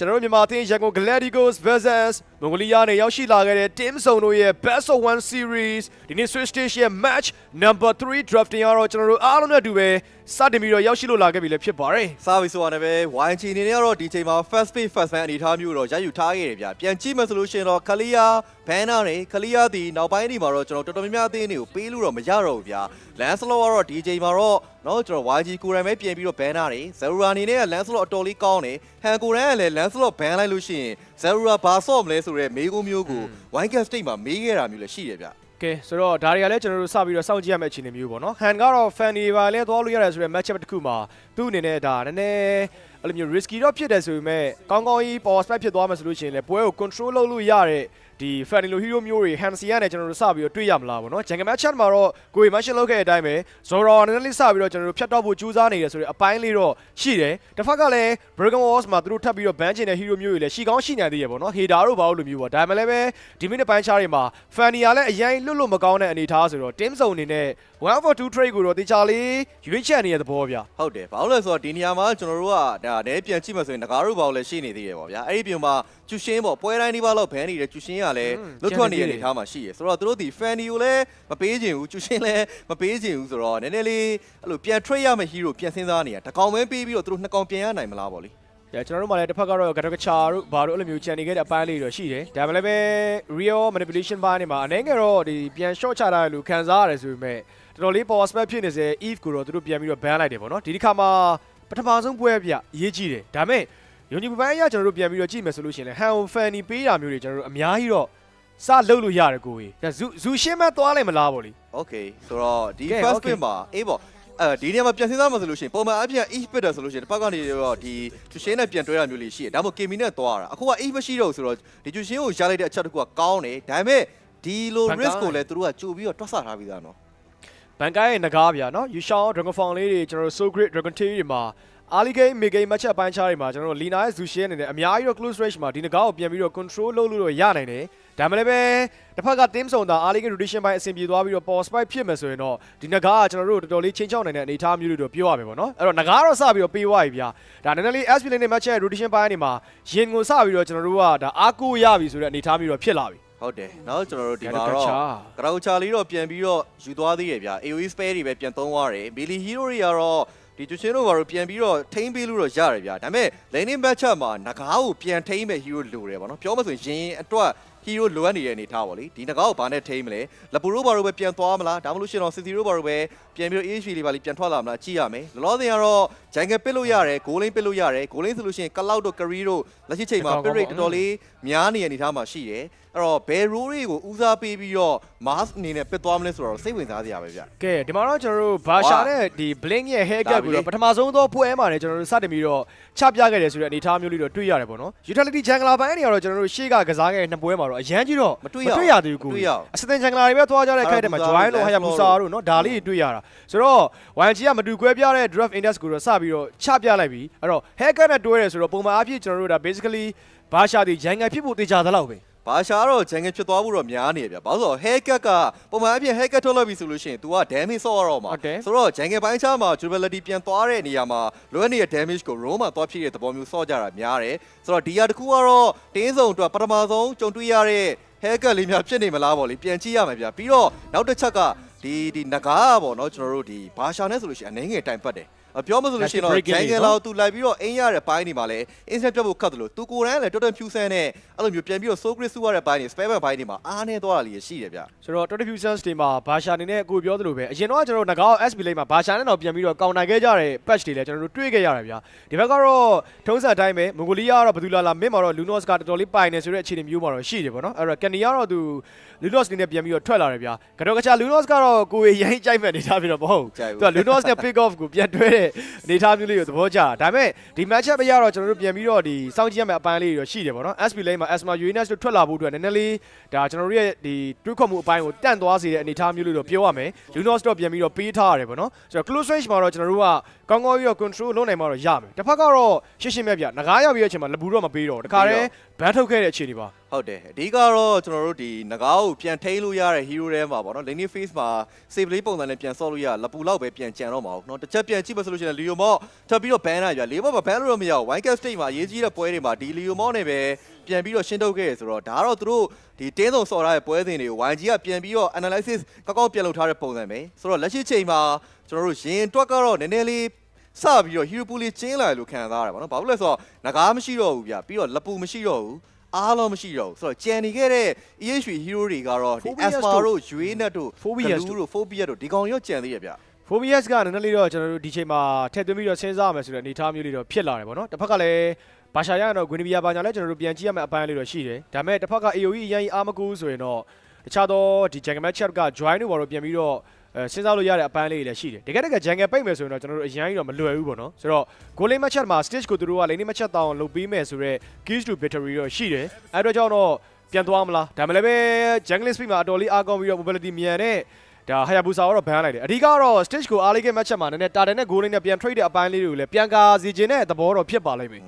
ကျွန်တော်တို့မြန်မာအသင်းရန်ကုန် Gladiolos vs မွန်ဂိုလီးယားနဲ့ရောက်ရှိလာခဲ့တဲ့ Team Zone တို့ရဲ့ Best of 1 Series ဒီနေ့ Switch Stage ရဲ့ Match Number 3 Drafting ကတော့ကျွန်တော်တို့အားလုံးနဲ့အတူပဲစတင်ပြီးတော့ရောက်ရှိလို့လာခဲ့ပြီလည်းဖြစ်ပါတယ်။စာဗီဆိုရတယ်ပဲ YG အနေနဲ့ကတော့ဒီချိန်မှာ First Page First Man အနေထားမျိုးတော့ရယူထားခဲ့တယ်ဗျာ။ပြန်ကြည့်မယ်ဆိုလို့ရှိရင်တော့ခလီယာဘန်နာနဲ့ခလီယာဒီနောက်ပိုင်းဒီမှာတော့ကျွန်တော်တော်တော်များများအသင်းတွေကိုပေးလို့တော့မရတော့ဘူးဗျာ။ Lancelot ကတော့ဒီချိန်မှာတော့နော်ကျွန်တော် YG ကိုရန်ပဲပြင်ပြီးတော့ဘန်နာတွေဇယ်ရူရာအနေနဲ့က Lancelot အတော်လေးကောင်းတယ်။ဟန်ကိုရန်ကလည်း Lancelot ဘန်လိုက်လို့ရှိရင်ဇယ်ရူရာဘာဆော့မလဲဆိုတော့မေးခွန်းမျိုးကို YG State မှာမေးခဲ့တာမျိုးလည်းရှိတယ်ဗျာ။ကဲဆိုတော့ဒါတွေကလည်းကျွန်တော်တို့စပြီးတော့စောင့်ကြည့်ရမယ့်အခြေအနေမျိုးပေါ့နော်ဟန်ကတော့ fan တွေပါလဲသွားလို့ရတယ်ဆိုတော့ match up တစ်ခုမှာသူ့အနေနဲ့ဒါနည်းနည်းအဲ့လိုမျိုး risky တော့ဖြစ်တယ်ဆိုပေမဲ့ကောင်းကောင်းကြီး power spike ဖြစ်သွားမှဆိုလို့ရှိရင်လည်းပွဲကို control လုပ်လို့ရတဲ့ဒီ fan လို hero မျိုးတွေ Hansi နဲ့ကျွန်တော်တို့စပြီးတော့တွေ့ရမလားပေါ့နော်ဂျန်ဂမတ် chat မှာတော့ကိုယ် mention လုပ်ခဲ့တဲ့အတိုင်းပဲ Zoro နည်းနည်းလေးစပြီးတော့ကျွန်တော်တို့ဖြတ်တော့ဖို့ကြိုးစားနေတယ်ဆိုတော့အပိုင်းလေးတော့ရှိတယ်တစ်ဖက်ကလည်း Broken Walls မှာသူတို့ထပ်ပြီးတော့ ban ချင်တဲ့ hero မျိုးတွေလည်းရှိကောင်းရှိနိုင်သေးရပေါ့နော် Hater တို့ဘာလို့လိုမျိုးပေါ့ဒါမှလည်းပဲဒီမိနစ်ပိုင်းခြားတွေမှာ fan တွေကလည်းအရင်လွတ်လို့မကောင်းတဲ့အနေအထားဆိုတော့ team zone အနေနဲ့ 1 for 2 trade ကိုတော့တေချာလေးရွေးချက်နေရတဲ့သဘောဗျာဟုတ်တယ်ဘာလို့လဲဆိုတော့ဒီနေရာမှာကျွန်တော်တို့ကဒါလည်းပြန်ကြည့်မှဆိုရင်ငကားတို့ဘာလို့လဲရှိနေသေးတယ်ပေါ့ဗျာအဲ့ဒီပြင်မှာကျူရှင်းပေါ့ပွဲတိုင်းဒီပါလောက်ဘန်နေတဲ့ကျူရှင်းကလည်းလွတ်ထွက်နေတဲ့အနေထားမှာရှိရယ်ဆိုတော့သူတို့ဒီ fan တွေကိုလည်းမပေးချင်ဘူးကျူရှင်းလည်းမပေးချင်ဘူးဆိုတော့နည်းနည်းလေးအဲ့လိုပြန် trade ရမယ့် hero ပြန်စဉ်းစားနေရတကောင်ပဲပေးပြီးတော့သူတို့နှစ်ကောင်ပြန်ရနိုင်မလားပေါ့လေကျွန်တော်တို့မှလည်းတစ်ဖက်ကတော့ Gatokacha တို့ဘာလို့အဲ့လိုမျိုးကြံနေခဲ့တဲ့အပိုင်းလေးတော့ရှိတယ်ဒါမှလည်းပဲ real manipulation ပိုင်းနေမှာအနေငယ်တော့ဒီပြန် short ချတာလို့ခံစားရတယ်ဆိုပေမဲ့တော်တော်လေး power spec ဖြစ်နေစေ Eve ကိုတော့သူတို့ပြန်ပြီးတော့ ban လိုက်တယ်ပေါ့နော်ဒီတစ်ခါမှာပထမဆုံးပွဲပြရေးကြည့်တယ်ဒါပေမဲ့ယုံကြည်ပိုင်းအရကျွန်တော်တို့ပြန်ပြီးတော့ကြည့်မယ်ဆိုလို့ရှိရင်လည်း Han Fanny ပေးတာမျိုးတွေကျွန်တော်တို့အများကြီးတော့စလုပ်လို့ရတယ်ကိုကြီးဒါဇူရှင်းမသွားလိုက်မလားပေါ့လေ Okay ဆိုတော့ဒီ first pin မှာအေးပေါ့ဒီနေရာမှာပြန်စဉ်းစားမှဆိုလို့ရှိရင်ပုံမှန်အပြင် East Pit ဆိုလို့ရှိရင်တစ်ဖက်ကနေတော့ဒီကျူရှင်းနဲ့ပြန်တွဲတာမျိုးလေးရှိတယ်ဒါမှမဟုတ် Kimi နဲ့သွားတာအခုက East မရှိတော့ဘူးဆိုတော့ဒီကျူရှင်းကိုရလိုက်တဲ့အချက်တစ်ခုကကောင်းတယ်ဒါပေမဲ့ဒီလို risk ကိုလည်းသူတို့ကကြိုပြီးတော့တွက်ဆထားပြီးသားနော်ဘန်ကိုင်းရဲ့ငကားဗျာနော် Yushao Dragon Form လေးတွေကျွန်တော်တို့ So Great Dragon Tail တွေမှာ early game mid game match အပိုင်းခြားတွေမှာကျွန်တော်တို့ Lina ရဲ့ Zushi အနေနဲ့အများကြီးတော့ close range မှာဒီငကားကိုပြန်ပြီးတော့ control လုပ်လို့တော့ရနိုင်တယ်ဒါမှလည်းပဲတစ်ဖက်က team ဆောင်တာ early game rotation ပိုင်းအဆင်ပြေသွားပြီးတော့ power spike ဖြစ်မယ်ဆိုရင်တော့ဒီငကားကကျွန်တော်တို့တော်တော်လေးချင်းချောက်နိုင်တဲ့အနေအထားမျိုးတွေတော့ပြောရမယ်ပေါ့နော်အဲ့တော့ငကားတော့စပြီးတော့ပေးသွားပြီဗျာဒါနည်းနည်းလေး SP lane နဲ့ match ရဲ့ rotation ပိုင်းတွေမှာရင်ကိုစပြီးတော့ကျွန်တော်တို့ကဒါအားကိုးရပြီဆိုတဲ့အနေအထားမျိုးတော့ဖြစ်လာပြီဟုတ်တယ်เนาะကျွန်တော်တို့ဒီမှာတော့ကရာချာလေးတော့ပြန်ပြီးတော့ယူသွားသေးတယ်ဗျာ AoE spare တွေပဲပြန်သုံးသွားတယ် Melee hero တွေကတော့ဒီကျူချင်းတို့ဘာလို့ပြန်ပြီးတော့ထိန်းပေးလို့တော့ရတယ်ဗျာဒါပေမဲ့ laning match မှာငကားကိုပြန်ထိန်းမဲ့ hero လိုတယ်ဗောနော်ပြောမှဆိုရင်အတွက် hero လိုအပ်နေတဲ့အနေထားပေါ့လေဒီငကားကိုဘာနဲ့ထိန်းမလဲလပူတို့ဘာလို့ပဲပြန်သွားမလားဒါမှမဟုတ်ရှင်တော့ CC တို့ဘာလို့ပဲပြန်ပြီးတော့ AHP လေးပါလေးပြန်ထွက်လာမလားကြည့်ရမယ်လောလောဆယ်ကတော့ jungle ပစ်လို့ရတယ် goal lane ပစ်လို့ရတယ် goal lane ဆိုလို့ရှိရင် cloud တို့ carry တို့လက်ရှိချိန်မှာ pit rate တော်တော်လေးများနေတဲ့အနေထားမှာရှိတယ်အဲ့တော့ဘယ် role တွေကိုဦးစားပေးပြီးတော့ mask အနေနဲ့ပစ်သွားမလဲဆိုတော့စိတ်ဝင်စားစရာပဲဗျကဲဒီမှာတော့ကျွန်တော်တို့ဘာရှာနဲ့ဒီ blink ရဲ့ haircut ကိုတော့ပထမဆုံးသောပွဲမှာလည်းကျွန်တော်တို့စတင်ပြီးတော့ချပြခဲ့တယ်ဆိုတဲ့အနေအထားမျိုးလေးတော့တွေ့ရတယ်ပေါ့နော် utility jungler ဘိုင်းတွေကတော့ကျွန်တော်တို့ရှေ့ကကစားခဲ့တဲ့နှစ်ပွဲမှာတော့အရန်ကြီးတော့မတွေ့ရသေးဘူးကိုအစတင် jungler တွေပဲသွားကြတဲ့ခိုက်တဲ့မှာ join လို့ Hayabusa တို့နော်ဒါလေးတွေတွေ့ရတာဆိုတော့ YG ကမတူကွဲပြားတဲ့ draft index ကိုတော့စပြီးတော့ချပြလိုက်ပြီအဲ့တော့ haircut နဲ့တွဲတယ်ဆိုတော့ပုံမှန်အားဖြင့်ကျွန်တော်တို့ဒါ basically ဘာရှာဒီ jungle ဖြစ်ဖို့တေချာသလောက်ပဲဘာရှာတော့ jungle ဖြစ်သွားဖို့တော့များနေတယ်ဗျ။ဘာလို့ဆိုတော့ haircut ကပုံမှန်အပြင် haircut ထုတ်လိုက်ပြီဆိုလို့ရှိရင် तू က damage ဆော့ရတော့မှာ။ဆိုတော့ jungle ပိုင်းခြားမှာ durability ပြန်သွားတဲ့နေရာမှာလိုအပ်နေတဲ့ damage ကို roam မှာသွားဖြစ်တဲ့သဘောမျိုးဆော့ကြတာများတယ်။ဆိုတော့ဒီဟာတစ်ခုကတော့တင်းစုံအတွက်ပထမဆုံးကြုံတွေ့ရတဲ့ haircut လေးများဖြစ်နေမလားပေါ့လေပြန်ကြည့်ရမယ်ဗျ။ပြီးတော့နောက်တစ်ချက်ကဒီနဂါးပေါ့နော်ကျွန်တော်တို့ဒီဘာရှာနဲ့ဆိုလို့ရှိရင်အနေငယ်တိုင်ပတ်တယ်ပြောမဆိုလို့ရှိရင်တော့ jungle လောက်သူလိုက်ပြီးတော့အင်းရတဲ့ပိုင်းတွေမှာလည်း instant ပြတ်ဖို့ခတ်တယ်လို့သူကိုယ်တိုင်လည်း totem fusion နဲ့အဲ့လိုမျိုးပြန်ပြီးတော့ soul grid စုရတဲ့ပိုင်းတွေ spare ဘိုင်းတွေမှာအားနေသွားတာလေးရှိတယ်ဗျဆိုတော့ totem fusion တွေမှာဘာရှာနေနဲ့ကိုပြောသလိုပဲအရင်တော့ကျွန်တော်တို့ငကား SP lane မှာဘာရှာနဲ့တော့ပြန်ပြီးတော့ကောင်နိုင်ခဲ့ကြတဲ့ patch တွေလည်းကျွန်တော်တို့တွေ့ခဲ့ရတယ်ဗျဒီဘက်ကတော့ထုံးစံအတိုင်းပဲမွန်ဂိုလီးယားကတော့ဘယ်သူလာမင်းမှာတော့ Lunos ကတော်တော်လေးပိုင်နေဆိုတဲ့အခြေအနေမျိုးမှာတော့ရှိတယ်ပေါ့နော်အဲ့တော့ Kenny ကတော့သူ Lunos နေနဲ့ပြန်ပြီးတော့ထွက်လာတယ်ဗျာကတော့ကချာ Lunos ကတော့ကိုယ်ရိုင်းကြိုက်မဲ့နေထားပြီးတော့မဟုတ်သူက Lunos နဲ့ pick off ကိုပြန်တွဲတဲ့နေထားမျိုးလေးကိုသဘောကျတာဒါပေမဲ့ဒီ match up အရတော့ကျွန်တော်တို့ပြန်ပြီးတော့ဒီစောင့်ကြည့်ရမယ့်အပိုင်းလေးတွေတော့ရှိတယ်ပေါ့နော် SP lane မှာ Asma Uranus တို့ထွက်လာဖို့အတွက်နည်းနည်းလေးဒါကျွန်တော်တို့ရဲ့ဒီတွေးခေါ်မှုအပိုင်းကိုတန့်သွားစေတဲ့အနေထားမျိုးလေးတော့ပြောရမယ် Lunos တော့ပြန်ပြီးတော့ပေးထားရတယ်ပေါ့နော်ဆိုတော့ close range မှာတော့ကျွန်တော်တို့ကကောင်းကောင်းပြီးတော့ control လုပ်နိုင်မှာတော့ရမယ်တစ်ဖက်ကတော့ရှင်းရှင်းပဲဗျငကားရောက်ပြီးတဲ့အချိန်မှာလပူတော့မပေးတော့တခါတည်းဘန်းထုတ်ခဲ့တဲ့အခြေအနေပါ ဟုတ်တယ်အဓိကတော့ကျွန်တော်တို့ဒီငကားကိုပြန်ထိန်းလို့ရတဲ့ hero ထဲမှာပေါ့နော် lane face မှာ save play ပုံစံနဲ့ပြန်ဆော့လို့ရလပူလောက်ပဲပြန်ကြံတော့မှာပေါ့နော်တစ်ချက်ပြန်ကြည့်ပါဆိုလို့ရှိရင် Leo Mo ထပ်ပြီးတော့ ban လိုက်ပြလေးဘောမှာ ban လို့တော့မရဘူး White Cat State မှာအရေးကြီးတဲ့ပွဲတွေမှာဒီ Leo Mo နဲ့ပဲပြန်ပြီးတော့ရှင်းထုတ်ခဲ့ရဆိုတော့ဒါတော့သူတို့ဒီတင်းစုံဆော်ထားတဲ့ပွဲစဉ်တွေကို YG ကပြန်ပြီးတော့ analysis ကောက်ကောက်ပြန်လုပ်ထားတဲ့ပုံစံပဲဆိုတော့လက်ရှိချိန်မှာကျွန်တော်တို့ရင်တွက်ကတော့နည်းနည်းလေးစပြီးတော့ hero pool လေးကျင်းလာလို့ခံစားရတယ်ပေါ့နော်ဘာလို့လဲဆိုတော့ငကားမရှိတော့ဘူးဗျပြီးတော့လပူမရှိတော့ဘူးအားလုံးမရှိတော့ဘူးဆိုတော့ကြံနေခဲ့တဲ့ EH hero တွေကတော့ဒီ Asma တို့ Uanet တို့ Phobia တို့ဒီကောင်ရောကြံသေးရဗျ Phobias ကနည်းနည်းလေးတော့ကျွန်တော်တို့ဒီချိန်မှာထည့်သွင်းပြီးတော့စဉ်းစားရမယ်ဆိုတဲ့အနေအထားမျိုးလေးတော့ဖြစ်လာတယ်ပေါ့နော်တစ်ဖက်ကလည်းဘာရှာရတော့ Guinevere ဘာညာလဲကျွန်တော်တို့ပြန်ကြည့်ရမယ့်အပိုင်းလေးတော့ရှိတယ်ဒါပေမဲ့တစ်ဖက်က AOE အရင်အားမကူဆိုရင်တော့တခြားသောဒီ Jungle Matchup က join တို့ဘာလို့ပြန်ပြီးတော့စဉ်းစားလို့ရတဲ့အပိုင်းလေးတွေလည်းရှိတယ်တကယ် Jungle ပိတ်မယ်ဆိုရင်တော့ကျွန်တော်တို့အရင်ကြီးတော့မလွယ်ဘူးပေါ့နော်ဆိုတော့ Goal Matchup မှာ stage ကိုသူတို့က lane matchup တောင်းလုပ်ပေးမယ်ဆိုတော့ keys to victory တော့ရှိတယ်အဲ့တော့ကြောင့်တော့ပြန်သွားမလားဒါမှလည်းပဲ Jungle Speed မှာအတော်လေးအားကောင်းပြီးတော့ mobility မြန်တဲ့ဒါ Hayabusa ကတော့ ban လိုက်တယ်အဓိကတော့ stage ကိုအားလေးက matchup မှာနည်းနည်းတာတယ်နဲ့ goal နဲ့ပြန် trade တဲ့အပိုင်းလေးတွေကိုလည်းပြန်ကာစီခြင်းတဲ့သဘောတော့ဖြစ်ပါလိမ့်မယ်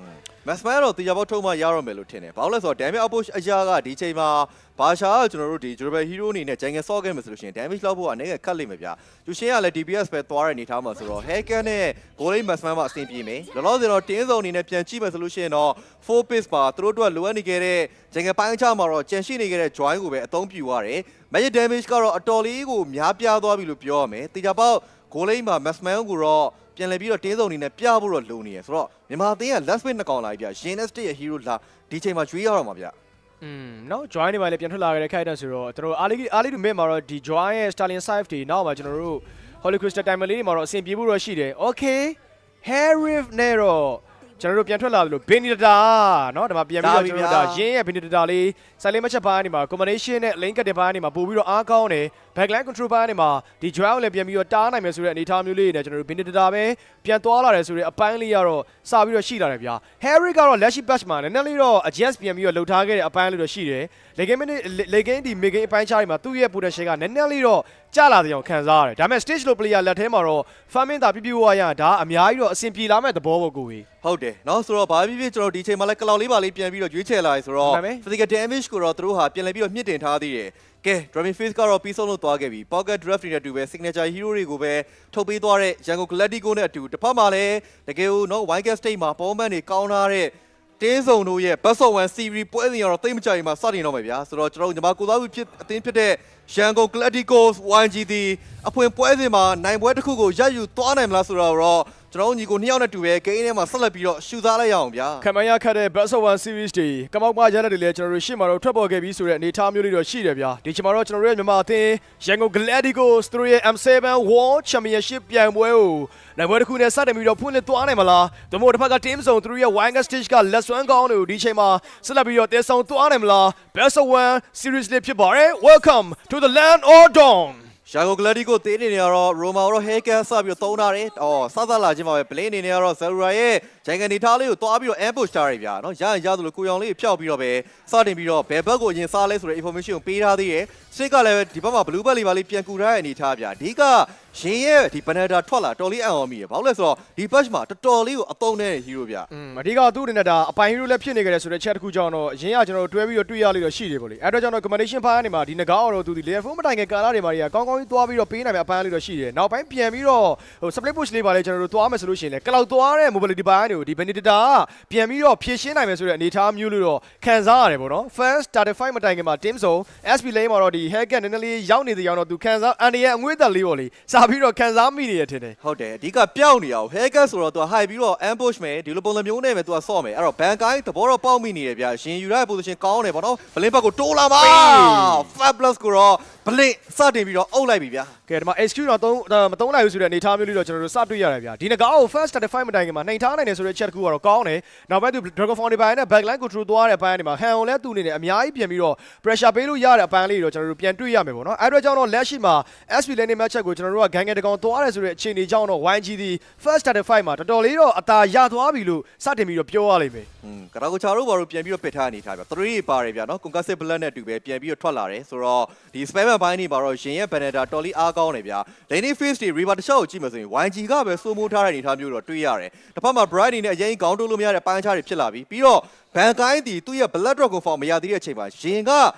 Maxman တော့တရားပေါက်ထုံးမှရတော့မယ်လို့ထင်တယ်။ဘာလို့လဲဆိုတော့ damage output အရာကဒီချိန်မှာဘာရှာကကျွန်တော်တို့ဒီ durable hero အနေနဲ့ jungle ဆော့ခဲ့မယ်ဆိုလို့ရှိရင် damage လောက်ဖို့အနေနဲ့ခတ်လိမ့်မယ်ဗျာ။ကျူရှင်းကလည်း DPS ပဲသွားတဲ့အနေထားမှာဆိုတော့ hacker နဲ့ golden Maxman မှာအဆင်ပြေမယ်။လောလောဆယ်တော့တင်းစုံအနေနဲ့ပြန်ကြည့်မယ်ဆိုလို့ရှိရင်တော့ 4 piece ပါသူတို့တို့လိုအပ်နေခဲ့တဲ့ jungle ပိုင်းချမှာတော့ကြံရှိနေခဲ့တဲ့ join ကိုပဲအသုံးပြုရတယ်။ magic damage ကတော့အတော်လေးကိုများပြားသွားပြီလို့ပြောရမယ်။တေချာပေါက် golden မှာ Maxman ကိုတော့ပြန်လည်ပြီးတော့တင်းစုံအနေနဲ့ပြဖို့တော့လိုနေရယ်ဆိုတော့မြန်မာအသင်းက last win နှစ်ကောင်လာပြီဗျ။ Genestic ရဲ့ hero လာဒီချိန်မှာကျွေးရတော့မှာဗျ။နော် join တွေပါလေပြန်ထွက်လာခဲ့တဲ့ခိုက်တဲ့ဆိုတော့တို့အားလေးတူမစ်မှာတော့ဒီ join ရဲ့ Stallion Scythe တွေနောက်မှာကျွန်တော်တို့ Holy Crystal Diamond လေးတွေမှာတော့အဆင်ပြေဖို့တော့ရှိတယ်။ Okay Harif နဲ့တော့ကျွန်တော်တို့ပြန်ထွက်လာလို့ Benedetta เนาะဒီမှာပြန်ပြီးတော့ကျွန်တော်တို့ဒါရင်းရဲ့ Benedetta လေး silent matchup ပိုင်းနေမှာ combination နဲ့ lane cut တဲ့ပိုင်းနေမှာပို့ပြီးတော့အားကောင်းတယ် backline control ပိုင်းနေမှာဒီ joy ကိုလည်းပြန်ပြီးတော့တားနိုင်မယ်ဆိုတဲ့အနေအထားမျိုးလေးတွေနဲ့ကျွန်တော်တို့ Benedetta ပဲပြန်သွားလာတယ်ဆိုတဲ့အပိုင်းလေးကတော့စပြီးတော့ရှိလာတယ်ဗျာ Harry ကတော့လက်ရှိ patch မှာနည်းနည်းလေးတော့ adjust ပြန်ပြီးတော့လှုပ်ထားခဲ့တဲ့အပိုင်းလေးတော့ရှိတယ် late game ဒီ mid game အပိုင်းခြားတွေမှာသူ့ရဲ့ potential ကနည်းနည်းလေးတော့ကျလာတဲ့အောင်ခံစားရတယ်ဒါပေမဲ့ stage လို့ player လက်ထဲမှာတော့ farming တာပြပြဝါရဒါအများကြီးတော့အဆင်ပြေလာမဲ့သဘောပေါ့ကိုကြီးဟုတ်တယ်เนาะဆိုတော့ဘာဖြစ်ဖြစ်ကျွန်တော်ဒီချိန်မှာလဲကလောက်လေးပါလေးပြန်ပြီးတော့ရွေးချယ်လာရဆိုတော့ physical damage ကိုတော့သူတို့ဟာပြန်လည်ပြီးတော့မြင့်တင်ထားသေးတယ်ကဲ Dragon Face ကတော့ပြီးဆုံးလို့သွားခဲ့ပြီ Pocket Draft တွေနဲ့အတူပဲ signature hero တွေကိုပဲထုတ်ပေးသွားတဲ့ Django Galactico နဲ့အတူတစ်ဖက်မှာလည်းတကယ်လို့เนาะ White Cat State မှာပေါ်မန်တွေကောင်းထားတဲ့တင်းစုံတို့ရဲ့ Best of 1 series ပွဲစဉ်ကတော့တိတ်မကြိုင်မှာစတင်တော့မယ်ဗျာဆိုတော့ကျွန်တော်တို့ညီမကိုသားဖြစ်အသင်းဖြစ်တဲ့ Django Galactico YGD အဖွင့်ပွဲစဉ်မှာနိုင်ပွဲတစ်ခုကိုရယူသွားနိုင်မလားဆိုတော့ကျွန်တော်ညီကိုနှစ်ယောက်နဲ့တူပဲဂိမ်းထဲမှာဆက်လက်ပြီးတော့ရှူစားလိုက်ရအောင်ဗျာခံမရခတ်တဲ့ Best of 1 series တွေကမောက်မရတဲ့တွေလည်းကျွန်တော်တို့ရှေ့မှာတော့ထွက်ပေါ်ခဲ့ပြီးဆိုတဲ့အနေအထားမျိုးလေးတော့ရှိတယ်ဗျာဒီချိန်မှာတော့ကျွန်တော်တို့ရဲ့မြန်မာအသင်း Django Galactico သူတို့ရဲ့ M7 World Championship ပြိုင်ပွဲကိုနိုင်ပွဲတစ်ခုနဲ့စတင်ပြီးတော့ဖွင့်လှစ်သွားနိုင်မလားဒါမှမဟုတ်တစ်ဖက်က team စုံသူတို့ရဲ့ Wine Stage ကလက်စွမ်းကောင်းတွေကိုဒီချိန်မှာဆက်လက်ပြီးတော့တည်ဆောင်သွားနိုင်မလား Best of 1 series လေးဖြစ်ပါတယ် Welcome to the land of dawn Django Galactico တေးနေနေတော့ Roma တော့ hacker စပြီးတော့သုံးထားတယ်စသလာချင်းပါပဲ play အနေနဲ့ကတော့ Zerura ရဲ့ဂျိုင်ကန်နေထားလေးကိုတွားပြီးတော့ ambush ထားရဗျာနော်ရရင်ရသလိုကိုရောင်လေးဖျောက်ပြီးတော့ပဲစတင်ပြီးတော့ဘယ်ဘက်ကိုရင်စားလဲဆိုတဲ့ information ကိုပေးထားသေးတယ်စစ်ကလည်းဒီဘက်မှာ blue belt လေးပါလေးပြန်ကူထားတဲ့အနေထားဗျာဒီကရင်ရဲ့ဒီ Banana ထွက်လာတော်လေးအံ့ဩမိရဘာလို့လဲဆိုတော့ဒီ patch မှာတော်တော်လေးကိုအသုံးတဲ့ hero ဗျာအဓိကသူ့အနေနဲ့ဒါအပိုင် hero လည်းဖြစ်နေကြတယ်ဆိုတဲ့ chat တစ်ခုကြောင့်တော့ရင်းရကျွန်တော်တို့တွဲပြီးတော့တွေ့ရလိမ့်တော့ရှိတယ်ပေါ့လေအဲ့တော့ကျွန်တော် combination ဖားနေမှာဒီငကားတော့သူဒီ level 4မတိုင်ခင်ကာလာတွေမှာကြီးကောင်းကောင်းကြီးသွားပြီးတော့ပေးနိုင်မယ့်အပိုင်းလေးတော့ရှိတယ်နောက်ပိုင်းပြန်ပြီးတော့ဟို split push လေးပါလေကျွန်တော်တို့သွားမယ်ဆိုလို့ရှိရင်လည်းကလောက်သွားတဲ့ mobility ပိုင်းတွေကိုဒီ Benedetta ကပြန်ပြီးတော့ဖြည့်ရှင်းနိုင်မယ်ဆိုတဲ့အနေအထားမျိုးလို့တော့ခံစားရတယ်ပေါ့နော် first started fight မတိုင်ခင်မှာ team zone SP lane မှာတော့ဒီ hacker နည်းနည်းလေးရောက်နေတဲ့ကြောင်တော့သူခံစားအန်ဒီရဲ့အငွေ့သက်လေးပေါ့လေစာပြီးတော့ခံစားမိနေရထင်တယ်ဟုတ်တယ်အဓိကပျောက်နေအောင် hacker ဆိုတော့သူ high ပြီးတော့ ambush မယ်ဒီလိုပုံစံမျိုးနဲ့ပဲသူကဆော့မယ်အဲ့တော့ ban guy သဘောတော့ပေါက်မိနေရဗျာရှင်ယူရတဲ့ position ကောင်းတယ်ပေါ့နော် blink ဘက်ကိုတိုးလာပါ fabulous ကိုတော့ blink စတင်ပြီးတော့အုပ်လိုက်ပြီဗျာကဲဒီမှာ HQ တော့မသုံးနိုင်ဘူးဆိုတဲ့အနေအထားမျိုးလေးတော့ကျွန်တော်တို့စတွေ့ရတယ်ဗျာဒီငကားကို first started fight မတိုင်ခင်မှာနှိမ်ထားနိုင်တယ်ဆိုတဲ့ chat ကူကတော့ကောင်းတယ်နောက်ပိုင်းသူ Dragon Foundry ပိုင်းနဲ့ backline control သွားတဲ့အပိုင်းတွေမှာဟန်အောင်လဲသူ့အနေနဲ့အများကြီးပြန်ပြီးတော့ pressure ပေးလို့ရတဲ့အပိုင်းလေးတွေတော့ကျွန်တော်တို့ပြန်တွေ့ရမယ်ပေါ့နော်အဲ့တော့ကြောင့်တော့လက်ရှိမှာ SP lane match ကိုကျွန်တော်တို့ကဂန်ငယ်တကောင်သွားတယ်ဆိုတဲ့အခြေအနေကြောင့်တော့ YGD first started fight မှာတော်တော်လေးတော့အသာရသွားပြီလို့စတင်ပြီးတော့ပြောရလိမ့်မယ်ကရာကိုချာတို့ဘာလို့ပြန်ပြီးတော့ပစ်ထားနေထားဗျာ3ပါတယ်ဗျာနော် concussive blood နဲ့တူပဲပြန်ပြီးတော့ထွက်လာတယ်ဆိုတော့ဒီ spam ပိုင်းနေပါတော့ရင်ရဲ့ Banana တော်လေးအားကောင်းတယ်ဗျာ lane face တွေ river တစ်ချောက်ကိုကြည့်မှဆိုရင် YG ကပဲစိုးမိုးထားတဲ့အနေအထားမျိုးတော့တွေ့ရတယ်တစ်ဖက်မှာ bright နေနဲ့အရင်ကောင်းတိုးလို့မရတဲ့ပိုင်းခြားတွေဖြစ်လာပြီပြီးတော့ ဘန်ကိုင်းဒီသူ့ရဲ့ blood drop ကို form မရသေးတဲ့အချိန်မှာရင်က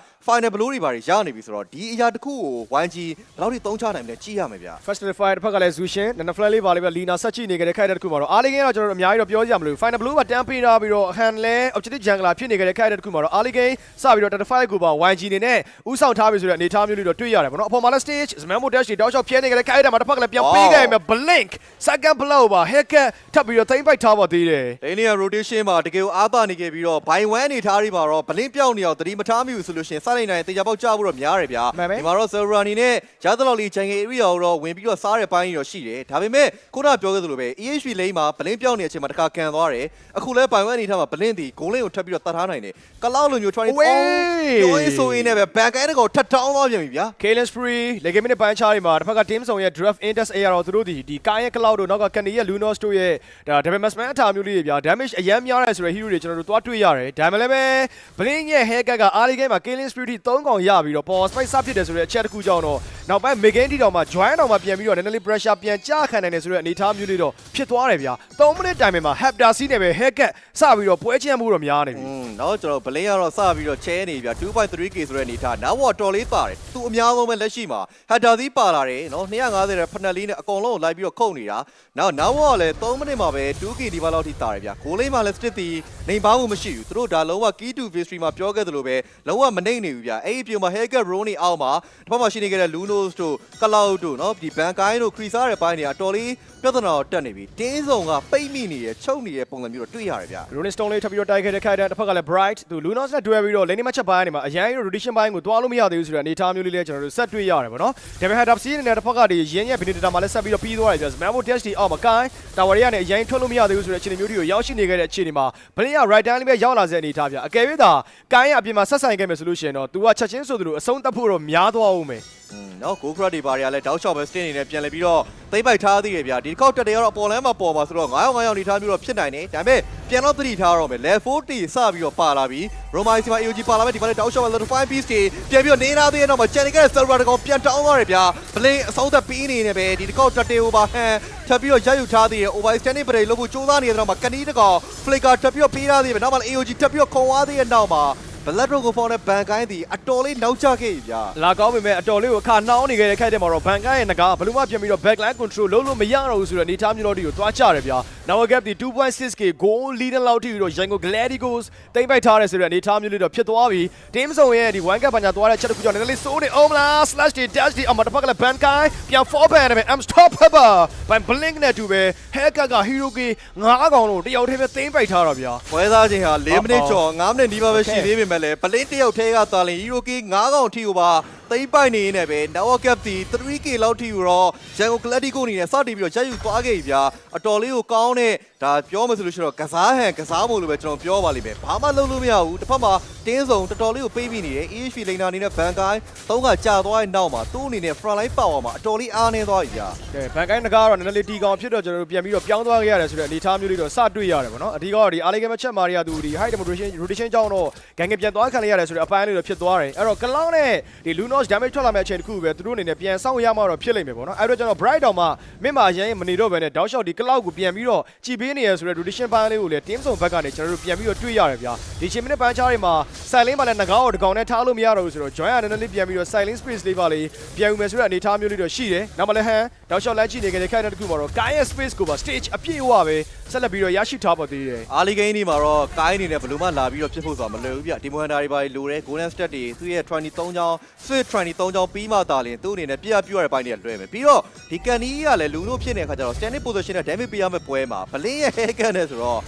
final blow တွေပါရနေပြီဆိုတော့ဒီအရာတစ်ခုကို YG ဘယ်လောက်ထိသုံးချနိုင်မလဲကြည့်ရမယ်ဗျာ First Fire တစ်ဖက်ကလည်း Zushin နနဖလန်လေးပါလေးပဲ Lina ဆက်ကြည့်နေကြတဲ့ခိုက်တဲ့တစ်ခုမှာတော့အားလေးကင်းတော့ကျွန်တော်တို့အများကြီးတော့ပြောကြရမလို့ Final Blue ကတန်းပေးထားပြီးတော့ Han လဲ Objective Jungler ဖြစ်နေကြတဲ့ခိုက်တဲ့တစ်ခုမှာတော့အားလေးကင်းစပြီးတော့35ကိုပါ YG နေနဲ့ဥဆောင်ထားပြီဆိုတဲ့အနေအထားမျိုးလေးတော့တွေ့ရတယ်ပေါ့နော်အပေါ်မှာလည်း Stage Zmamo Dash တွေတောက်လျှောက်ဖြဲနေကြတဲ့ခိုက်တဲ့မှာတစ်ဖက်ကလည်းပြန်ပေးခဲ့မယ် Blink Second Blow ပါ Haircut ထပ်ပြီးတော့သိမ့်ပိုက်ထားပါသေးတယ် ဒီနေ့ rotation မှာတကယ်ကိုအားပါနေခဲ့ပြီးတော့ by 1အနေထားတွေမှာတော့ Blink ပြောင်းနေအောင်သတိမထားမိဘူးဆိုလို့ရှိရင်စလိုက်နိုင်တေချာပေါက်ကြဖို့တော့များတယ်ဗျာဒီမှာတော့ Silver အနေနဲ့ရသလောက်လေး Jungle area ကိုတော့ဝင်ပြီးတော့စားတဲ့ပိုင်းတော့ရှိတယ်ဒါပေမဲ့ခုနပြောခဲ့သလိုပဲ EHP lane မှာ Blink ပြောင်းနေတဲ့အချိန်မှာတခါကန်သွားတယ်အခုလဲ by 1အနေထားမှာ Blink ဒီ goal lane ကိုထပ်ပြီးတော့တတ်ထားနိုင်တယ်ကလောက်လိုမျိုး 20 ပြောရေးဆိုရင်းနဲ့ပဲ back end ကိုထပ်တောင်းသွားပြန်ပြီဗျာ Kalen Spree လေဂိမ်းမစ်ပိုင်းချားတွေမှာတစ်ဖက်က team ဆောင်ရဲ့ draft index AR တော့သူတို့ဒီကားရဲ့ cloud တို့နောက်က Candy ရဲ့ Lunos တို့ရဲ့ဒါ double matchman အထာမျိုးလေးတွေဗျာ damage အရန်များတယ်ဆိုတဲ့ hero တွေကျွန်တော်တို့သွားတွေ့ရတယ်ဒါမှလည်းပဲ Blink ရဲ့ haircut က early game မှာ Kalen Spree ထိ3កောင်ရပြီးတော့ power spike စဖြစ်တယ်ဆိုတဲ့အချက်တစ်ခုကြောင့်တော့နောက်ပိုင်း mid game ထိတောင်မှ join တောင်မှပြန်ပြီးတော့ nene pressure ပြန်ကြခံနိုင်တယ်ဆိုတဲ့အနေအထားမျိုးလေးတော့ဖြစ်သွားတယ်ဗျာ3 minute time မှာ Hapter C နဲ့ပဲ haircut စပြီးတော့ပွဲချင်းမှုတော့များနေပြီတော့ကျွန်တော် Blink ကတော့စပြီးတော့ချဲနေပြီဗျာ 2.3k ဆိုတဲ့အနေထားနောက်တော့တော်လေးပါတယ်သူအများဆုံးပဲလက်ရှိမှာ Hapter C ပါလာတယ်နော်250တဲ့ဖက်နယ်လေးနဲ့အကုန်လုံးကိုလိုက်ပြီးတော့ခုတ်နေတာနောက်တော့လည်း3 minute မှာပဲ 2k ဒီဘက်လောက်ထိတာတယ်ဗျာဂိုးလေးမှာလည်း stick တီနေပါမှုမရှိဘူးသူတို့ဒါလုံးဝ key to victory မှာပြောခဲ့သလိုပဲလုံးဝမနှိမ့်နေဘူးဗျာအဲ့ဒီအပြင်မှာ haircut roll နေအောက်မှာတစ်ဖက်မှာရှိနေခဲ့တဲ့ Lunos တို့ Cloud တို့နော်ဒီဘန်ကိုင်းတို့ Krisa တဲ့ပိုင်းတွေကတော်လေးပြဿနာတော့တက်နေပြီတင်းစုံကပိတ်မိနေရချုပ်နေတဲ့ပုံစံမျိုးတော့တွေ့ရတယ်ဗျ Rolling Stone လေးထပ်ပြီးတော့တိုက်ခဲ့တဲ့ခိုက်တဲ့တစ်ဖက်ကလည်း Bright သူ Lunos နဲ့တွဲပြီးတော့ lane match ပိုင်းနေမှာအရန် rotation ပိုင်းကိုတွားလို့မရသေးဘူးဆိုတဲ့အနေအထားမျိုးလေးလည်းကျွန်တော်တို့ဆက်တွေ့ရတယ်ပေါ့နော် Devil Head Up C နဲ့တစ်ဖက်ကဒီရင်းရဲ့ Benedetta မှာလည်းဆက်ပြီးတော့ပြီးသွားတယ်ဗျ Zmamo Dash ဒီအောက်မှာကိုင်း Tower တွေကနေအရင်ထွက်လို့မရသေးဘူးဆိုတဲ့အခြေအနေမျိုးတွေကိုရောက်ရှိနေခဲ့တဲ့အခြေအနေမှာ Blink က right down လေးပဲရောက်လာတဲ့အနေအထားဗျအကယ်၍သာကိုင်းရအပြင်မှာဆက်ဆိုင်ခဲ့မယ်ဆိုလို့ရှိရင်တော့ तू ကချက်ချင်းဆိုသလိုအဆုံးသတ်ဖို့တော့များသွားအောင်မယ်နော် go crack တွေဘာတွေကလည်းတောက်လျှောက်ပဲ stay နေနေပြန်လဲပြီးတော့သိမ့်ပိုက်ထားသေးတယ်ဗျာဒီတစ်ခေါက်တက်တယ်ကတော့အပေါ်လမ်းမှာပေါ်မှာဆိုတော့9ရောက်နေထားပြီးတော့ဖြစ်နိုင်တယ်ဒါပေမဲ့ပြန်တော့သတိထားတော့မယ် level 40စပြီးတော့ပါလာပြီး Romai စီမှာ AOG ပါလာမယ်ဒီမှာလည်းတောက်လျှောက်ပဲ level 5 piece တွေပြန်ပြီးတော့နေသားသေးတဲ့နောက်မှာကျန်နေခဲ့တဲ့ server တကောင်ပြန်တောင်းသွားတယ်ဗျာ Blink အဆုံးသက်ပြီးနေနေပဲဒီတစ်ခေါက်တက်တယ် over hand ထပ်ပြီးတော့ရယူထားသေးတယ် overstanding break လို့ကိုစူးစမ်းနေတဲ့နောက်မှာကနီးတကောင် flicker ထပ်ပြီးတော့ပေးထားသေးတယ်နောက်မှာ AOG ထပ်ပြီးတော့ခုံသွားသေးတဲ့နောက်မှာBlood Drop ကိုဖောင်းတဲ့ဘန်ကိုင်းဒီအတော်လေးနောက်ကျခဲ့ပြီဗျာလာကောင်းပေမဲ့အတော်လေးကိုအခါနှောင်းနေခဲ့တဲ့ခိုက်တဲ့မှာတော့ဘန်ကိုင်းရဲ့ငကားဘယ်လိုမှပြန်ပြီးတော့ backline control လုပ်လို့မရတော့ဘူးဆိုတော့အနေထားမျိုးတွေကိုသွားကြတယ်ဗျာ Now gap ဒီ 2.6k goal leader လောက်ထိပြီးတော့ Yango Gladiators တိမ့်ပိုက်ထားတယ်ဆိုတဲ့အနေထားမျိုးလေးတော့ဖြစ်သွားပြီ team စုံရဲ့ဒီ 1 gap ပညာသွားတဲ့ချက်တစ်ခုကြောင့်နည်းနည်းလေးစိုးနေအောင်မလား slash ဒီ dash ဒီအမတဖက်ကလည်းဘန်ကိုင်းပြန် fall ban တယ် unstoppable by Blink နဲ့တူပဲ haircut က hero k 9 ကောင်လို့တယောက်တည်းပဲတိမ့်ပိုက်ထားတာဗျာပွဲသားချင်းဟာ4မိနစ်ကျော်5မိနစ်ဒီမှာပဲရှိသေးပေမဲ့လည်း Blink တယောက်ထဲကသာလင် hero k 9 ကောင်ထိကိုပါသိမ့်ပိုက်နေနေပဲ Now gap ဒီ 3k လောက်ထိကိုတော့ Yango Gladiators အနေနဲ့စတင်ပြီးတော့ရက်ယူသွားခဲ့ပြီဗျာအတော်လေးကိုကောင်းတဲ့ဒါပြောမှဆိုလို့ရှိတော့ကစားဟန်ကစားဖို့လို့ပဲကျွန်တော်ပြောပါလိမ့်မယ်ဘာမှလုပ်လို့မရဘူးတစ်ဖက်မှာတင်းစုံတော်တော်လေးကိုပေးပြီးနေတယ် EHP laner အနေနဲ့ဘန်ကိုင်း3ကကြာသွားတဲ့နောက်မှာသူ့အနေနဲ့ front line power မှာအတော်လေးအားနေသွားပြီဗျာကဲဘန်ကိုင်းငကားကတော့နည်းနည်းလေးတီကောင်ဖြစ်တော့ကျွန်တော်တို့ပြန်ပြီးတော့ပြောင်းသွားခဲ့ရတယ်ဆိုတဲ့အနေအထားမျိုးလေးတော့စတွေ့ရတယ်ပေါ့နော်အဓိကတော့ဒီ early game ချက်မာရီယာသူဒီ high rotation ကြောင့်တော့ဂန်ကပြန်သွားခံလိုက်ရတယ်ဆိုတဲ့အပိုင်းလေးတော့ဖြစ်သွားတယ်အဲ့တော့ Cloud နဲ့ဒီ Lunos damage ထွက်လာမယ့်အချိန်တစ်ခုပဲသူတို့အနေနဲ့ပြန်ဆောင်းရမှတော့ဖြစ်လိမ့်မယ်ပေါ့နော်အဲ့တော့ကျွန်တော် Bright တောင်မှမင်းမာရန်မနေတော့ဘဲနဲ့တောက်လျှောက်ဒီ Cloud ကိုပြန်ပြီးတော့ကြည်ပေးနေရဆိုတဲ့ rotation ပိုင်းလေးကိုလည်း team စုံဘက်ကနေကျွန်တော်တို့ပြန်ပြီးတော့တွေ့ရတယ်ဗျာဒီချိန်မိနစ်ပိုင်းချားတွေမှာ silent မှာလည်းငကားကိုတကောင်နဲ့ထားလို့မရတော့ဘူးဆိုတော့ join ရတဲ့နည်းလေးပြန်ပြီးတော့ silent space လေးပါလေးပြန်ယူမယ်ဆိုတဲ့အနေအထားမျိုးလေးတော့ရှိတယ်နောက်မှလည်းဟန်တောက်လျှောက်လိုက်ကြည့်နေကြတဲ့ခိုင်တဲ့တစ်ခုမှာတော့ Kai space ကိုပါ stage အပြည့်အဝပဲဆက်လက်ပြီးတော့ရရှိထားပါသေးတယ်အားလီဂိမ်းဒီမှာတော့ Kai အနေနဲ့ဘယ်လိုမှလာပြီးတော့ဖြစ်ဖို့ဆိုတာမလွယ်ဘူးဗျဒီမိုဟန်ဒါတွေပါလိုတယ် golden stat တွေသူ့ရဲ့ 23 ချောင်း switch 23 ချောင်းပြီးမှသာလင်သူ့အနေနဲ့ပြရပြရတဲ့ပိုင်းတွေကလွယ်မယ်ပြီးတော့ဒီကန်နီကလည်းလူလို့ဖြစ်နေတဲ့အခါကျတော့ standing position နဲ့ damage ပေးရမယ့်ပွဲမှာ Blink ရဲ့ haircut နဲ့ဆိုတော့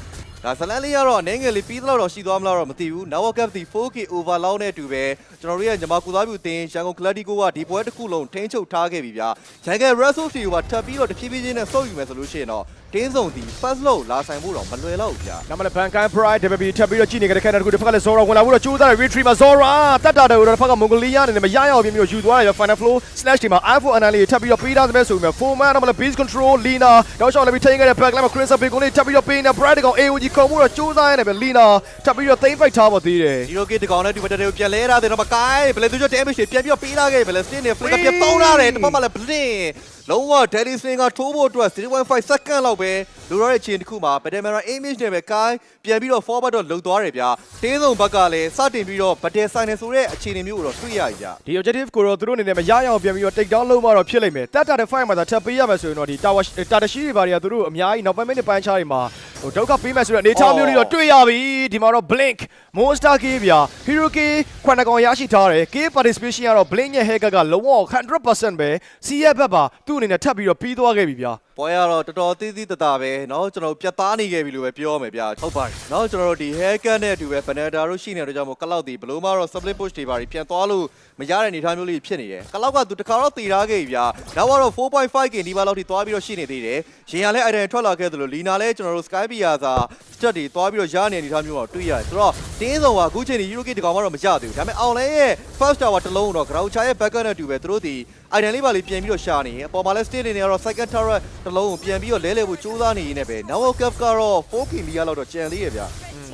ဒါဇလန်လေးကတော့အနေငယ်လေးပြီးတော့ရှိသွားမလားတော့မသိဘူး Now gap ဒီ 4k over လောက်နဲ့တူပဲကျွန်တော်တို့ရဲ့ညီမကူသားပြူတင်ရန်ကုန် Gladiators ကဒီပွဲတစ်ခုလုံးထိန်းချုပ်ထားခဲ့ပြီဗျာ Jungle Resource တွေကထပ်ပြီးတော့တဖြည်းဖြည်းချင်းနဲ့စုပ်ယူမယ်ဆိုလို့ရှိရင်တော့တင်းစုံဒီ first low လာဆိုင်ဖို့တော့မလွယ်တော့ဘူးဗျာနောက်မှလည်း Bankai Pride DBB ထပ်ပြီးတော့ကြည့်နေကြတဲ့ခိုင်တဲ့တစ်ခုတစ်ဖက်ကလည်း Zora ဝင်လာဖို့တော့ကြိုးစားတဲ့ retreat မှာ Zora တတ်တာတယ်တော့တစ်ဖက်က Mongolia အနေနဲ့မရရအောင်ပြီးမျိုးယူသွားတယ် final flow slash ဒီမှာ iPhone analysis ထပ်ပြီးတော့ပေးထားသမဲ့ဆိုပြီး 4 man နောက်မှလည်း beast control Lina တော့ရှော့လည်းပြီးထိန်းခဲ့တဲ့ backline မှာ Chris Big ကိုလည်းထပ်ပြီးတော့ပေးနေ Pride ကောင် AOG ခုံမှုတော့ကြိုးစားရတယ်ပဲ Lina ထပ်ပြီးတော့သိမ့်ပိုက်ထားပါသေးတယ် Hero Kid တကောင်နဲ့ဒီဘက်တွေကိုပြန်လဲထားတယ်တော့မကိုင်းဘယ်လဲသူတို့ damage တွေပြန်ပြီးတော့ပေးလာခဲ့ဘယ်လဲ Stin နဲ့ Flicker ပြန်ပေါင်းလာတယ်တစ်ဖက်မှာလည်း Blink လုံးဝ Daily Swing ကထိုးဖို့အတွက် 0.5 second လောက် ပဲလူရောရဲ့ချင်းတစ်ခုမှာ Bademera image နဲ့ပဲကိုင်းပြန်ပြီးတော့ forward တော့လုံသွားတယ်ဗျာတင်းစုံဘက်ကလည်းစတင်ပြီးတော့ Badem sign ဆိုတဲ့အခြေအနေမျိုးကိုတော့တွေ့ရပြီဗျာဒီ objective ကိုတော့သူတို့အနေနဲ့မရရအောင်ပြန်ပြီးတော့ take down လုပ်မှတော့ဖြစ်လိမ့်မယ်တက်တာတဲ့ fight မှာသာထပ်ပေးရမယ်ဆိုရင်တော့ဒီ tower တာတရှိတွေဘာတွေကသူတို့အများကြီးနောက်ပိုင်းမိနစ်ပိုင်းခြားတွေမှာဟိုဒုက္ခပေးမယ်ဆိုတဲ့အနေထားမျိုးတွေတော့တွေ့ရပြီဒီမှာတော့ blink monster k ဗျာ hero k ခွန်းကောင်ရရှိထားတယ် k participation ကတော့ blink ရဲ့ hacker ကလုံးဝ 100% ပဲ C ရဲ့ဘက်ပါသူ့အနေနဲ့ထပ်ပြီးတော့ပြီးသွားခဲ့ပြီဗျာပွဲကတော့တော်တော်သေးသေးတတာပဲเนาะကျွန်တော်ပြတ်သားနေခဲ့ပြီလို့ပဲပြောရမယ်ဗျာဟုတ်ပါတယ်เนาะကျွန်တော်တို့ဒီ hacker နဲ့အတူပဲ Banana တို့ရှိနေတဲ့ကြောင့်မို့ကလောက်ဒီဘလို့မှတော့ split push တွေပါပြန်သွားလို့မရတဲ့အနေအထားမျိုးလေးဖြစ်နေတယ်ကလောက်ကသူတခါတော့တည်ထားခဲ့ပြီဗျာနောက်ကတော့ 4.5k ဒီပါလောက်ထိသွားပြီးတော့ရှိနေသေးတယ်ရင်ရလဲ item ထွက်လာခဲ့သလိုလီနာလဲကျွန်တော်တို့ Sky Pia စာ stat တွေသွားပြီးတော့ရနေအနေအထားမျိုးတော့တွေ့ရတယ်ဆိုတော့တင်းစုံကအခုချိန်ဒီ Euro Kit တကောင်မှတော့မကြသေးဘူးဒါပေမဲ့အောင်လဲရဲ့ first tower တစ်လုံးတော့ Groucher ရဲ့ backup နဲ့အတူပဲသူတို့ဒီ item လေးပါလေးပြန်ပြီးတော့ရှာနေရင်အပေါ်မှာလဲ state နေကတော့ second tower တစ်လုံးကိုပြန်ပြီးတော့လဲလှယ်ဖို့ကြိုးစားနေရင်းနဲ့ပဲ now cap ကတော့ 4k လီယာလောက်တော့ကျန်သေးရဲ့ဗျာ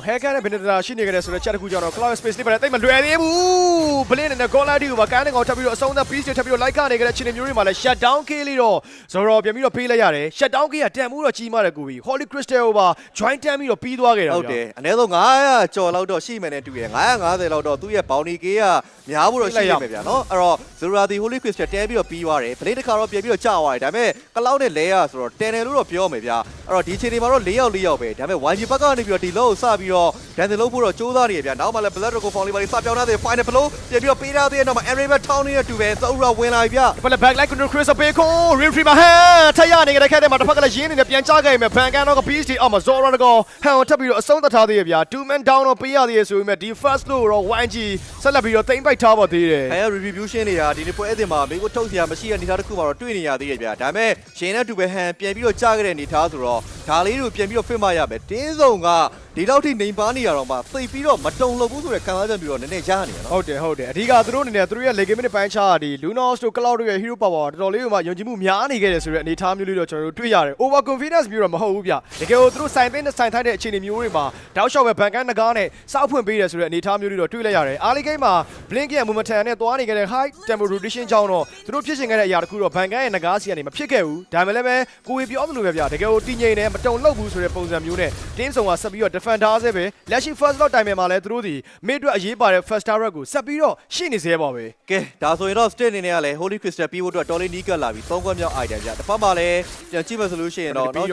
hacker နဲ့ Benedetta ရှိနေကြတယ်ဆိုတော့ chat တစ်ခုကြောင့်တော့ cloud space လေးပဲတိတ်မလွယ်သေးဘူး blink နဲ့ goal line ကိုပါကန်းကောင်ထပ်ပြီးတော့အဆုံးသတ် piece တွေထပ်ပြီးတော့ like ကနေကြတဲ့ချင်းမျိုးတွေမှာလည်း shut down k လေးတော့ Zoro ပြန်ပြီးတော့ပေးလိုက်ရတယ် shut down k ကတန်မှုတော့ကြီးမားတယ်ကိုပြီး Holy Crystal ကိုပါ join တန်းပြီးတော့ပြီးသွားခဲ့တာဟုတ်တယ်အနည်းဆုံး900ကျော်လောက်တော့ရှိမယ်နဲ့တူရ950လောက်တော့သူ့ရဲ့ bounty k ကများဖို့တော့ရှိနေမယ်ဗျာနော်အဲ့တော့ Zoro ဒီ Holy Crystal တဲပြီးတော့ပြီးသွားတယ် blink တစ်ခါတော့ပြန်ပြီးတော့ကြာသွားတယ်ဒါပေမဲ့ cloud နဲ့ layer ဆိုတော့ 10 လို့တော့ပြောမယ်ဗျာအဲ့တော့ဒီချိန်ဒီမှာတော့4ယောက်ပဲဒါပေမဲ့ YG ဘက်ကနေပြီးတော့ဒီလောကိုစပြီးတော့ dance လို့ဖို့တော့ကြိုးစားနေရဗျာနောက်မှလည်း Blood Dragon Form လေးပါလေးစပြောင်းထားတဲ့ final blow ပြန်ပြီးတော့ပေးထားတဲ့နောက်မှာ Arabian Town နဲ့တူပဲ Zoro ဝင်လာပြီဗျာဒီဘက်လည်း back line control Chris Bacon Referee မှာဟန်ထရနေကြတဲ့ခက်တဲ့မှာတစ်ဖက်ကလည်းရင်းနေတယ်ပြန်ချခဲ့မယ် Ban ကန်တော့က beast အောက်မှာ Zoro ကဟန်ထပ်ပြီးတော့အဆုံးသတ်ထားသေးရဗျာ two man down တော့ပေးရသေးရဆိုပေမဲ့ဒီ first လို့တော့ YG ဆက်လက်ပြီးတော့တိမ့်ပိုက်ထားပါသေးတယ်ဟန် retribution တွေကဒီနေ့ပွဲအသစ်မှာမိကိုထုတ်စရာမရှိတဲ့အနေအထားတစ်ခုမှာတော့တွေ့နေရသေးတယ်ဗျာဒါပေမဲ့ရှင်နဲ့တူပဲဟန်ပြန်ပြီးတော့ကြားခဲ့တဲ့အနေအထားဆိုတော့ဒါလေးကိုပြန်ပြီးတော့ fit မရမယ်တင်းစုံကဒီလောက်ထိနေပါနေရတော့မှသိပြီးတော့မတုံလို့ဘူးဆိုတဲ့ခံစားချက်ပြီးတော့နည်းနည်းရနေရနော်ဟုတ်တယ်အဓိကသူတို့အနေနဲ့သူတို့ရဲ့ late game ပိုင်းခြားဒီ Lunos တို့ Cloud တို့ရဲ့ hero power တော်တော်လေးကိုမှယုံကြည်မှုများနေခဲ့တယ်ဆိုတဲ့အနေအထားမျိုးလေးတော့ကျွန်တော်တို့တွေ့ရတယ် over confidence မျိုးတော့မဟုတ်ဘူးဗျတကယ်ကိုသူတို့ဆိုင်သိနဲ့ဆိုင်ထိုက်တဲ့အခြေအနေမျိုးတွေမှာတောက်လျှောက်ပဲဘန်ကန်နဂါးနဲ့စောက်ဖွင့်ပေးတယ်ဆိုတဲ့အနေအထားမျိုးလေးတော့တွေ့လိုက်ရတယ် early game မှာ blink ရဲ့ momentum နဲ့သွားနေခဲ့တဲ့ high tempo rotation ကြောင့်တော့သူတို့ဖြစ်ရှင်ခဲ့တဲ့အရာတခုတော့ဘန်ကန်ရဲ့နဂါးစီကနေမဖြစ်ခဲ့ဘူးဒါမှလည်းပဲကိုယ်ပြောသလိုပဲဗျတကယ်ကိုတည်ငြိမ်တယ်မတုံလောက်ဘူးဆိုတဲ့ပုံစံမျိုးနဲ့ team ဆောင်ကဆက်ပြီးတော့ defend ထားစေပဲလက်ရှိ first lot time မှာလည်းသူတို့ဒီ mid အတွက်အရေးပါတဲ့ first tower ကိုဆက်ပြီးတော့ရှိနေစေပါပဲကဲဒါဆိုရင်တော့ state အနေနဲ့ကလည်း Holy Crystal ပြီးဖို့အတွက်တော်လေးနီးကပ်လာပြီ3ခွက်မြောက် item ဗျတစ်ဖက်မှာလည်းပြန်ကြည့်မယ်ဆိုလို့ရှိရင်တော့နော်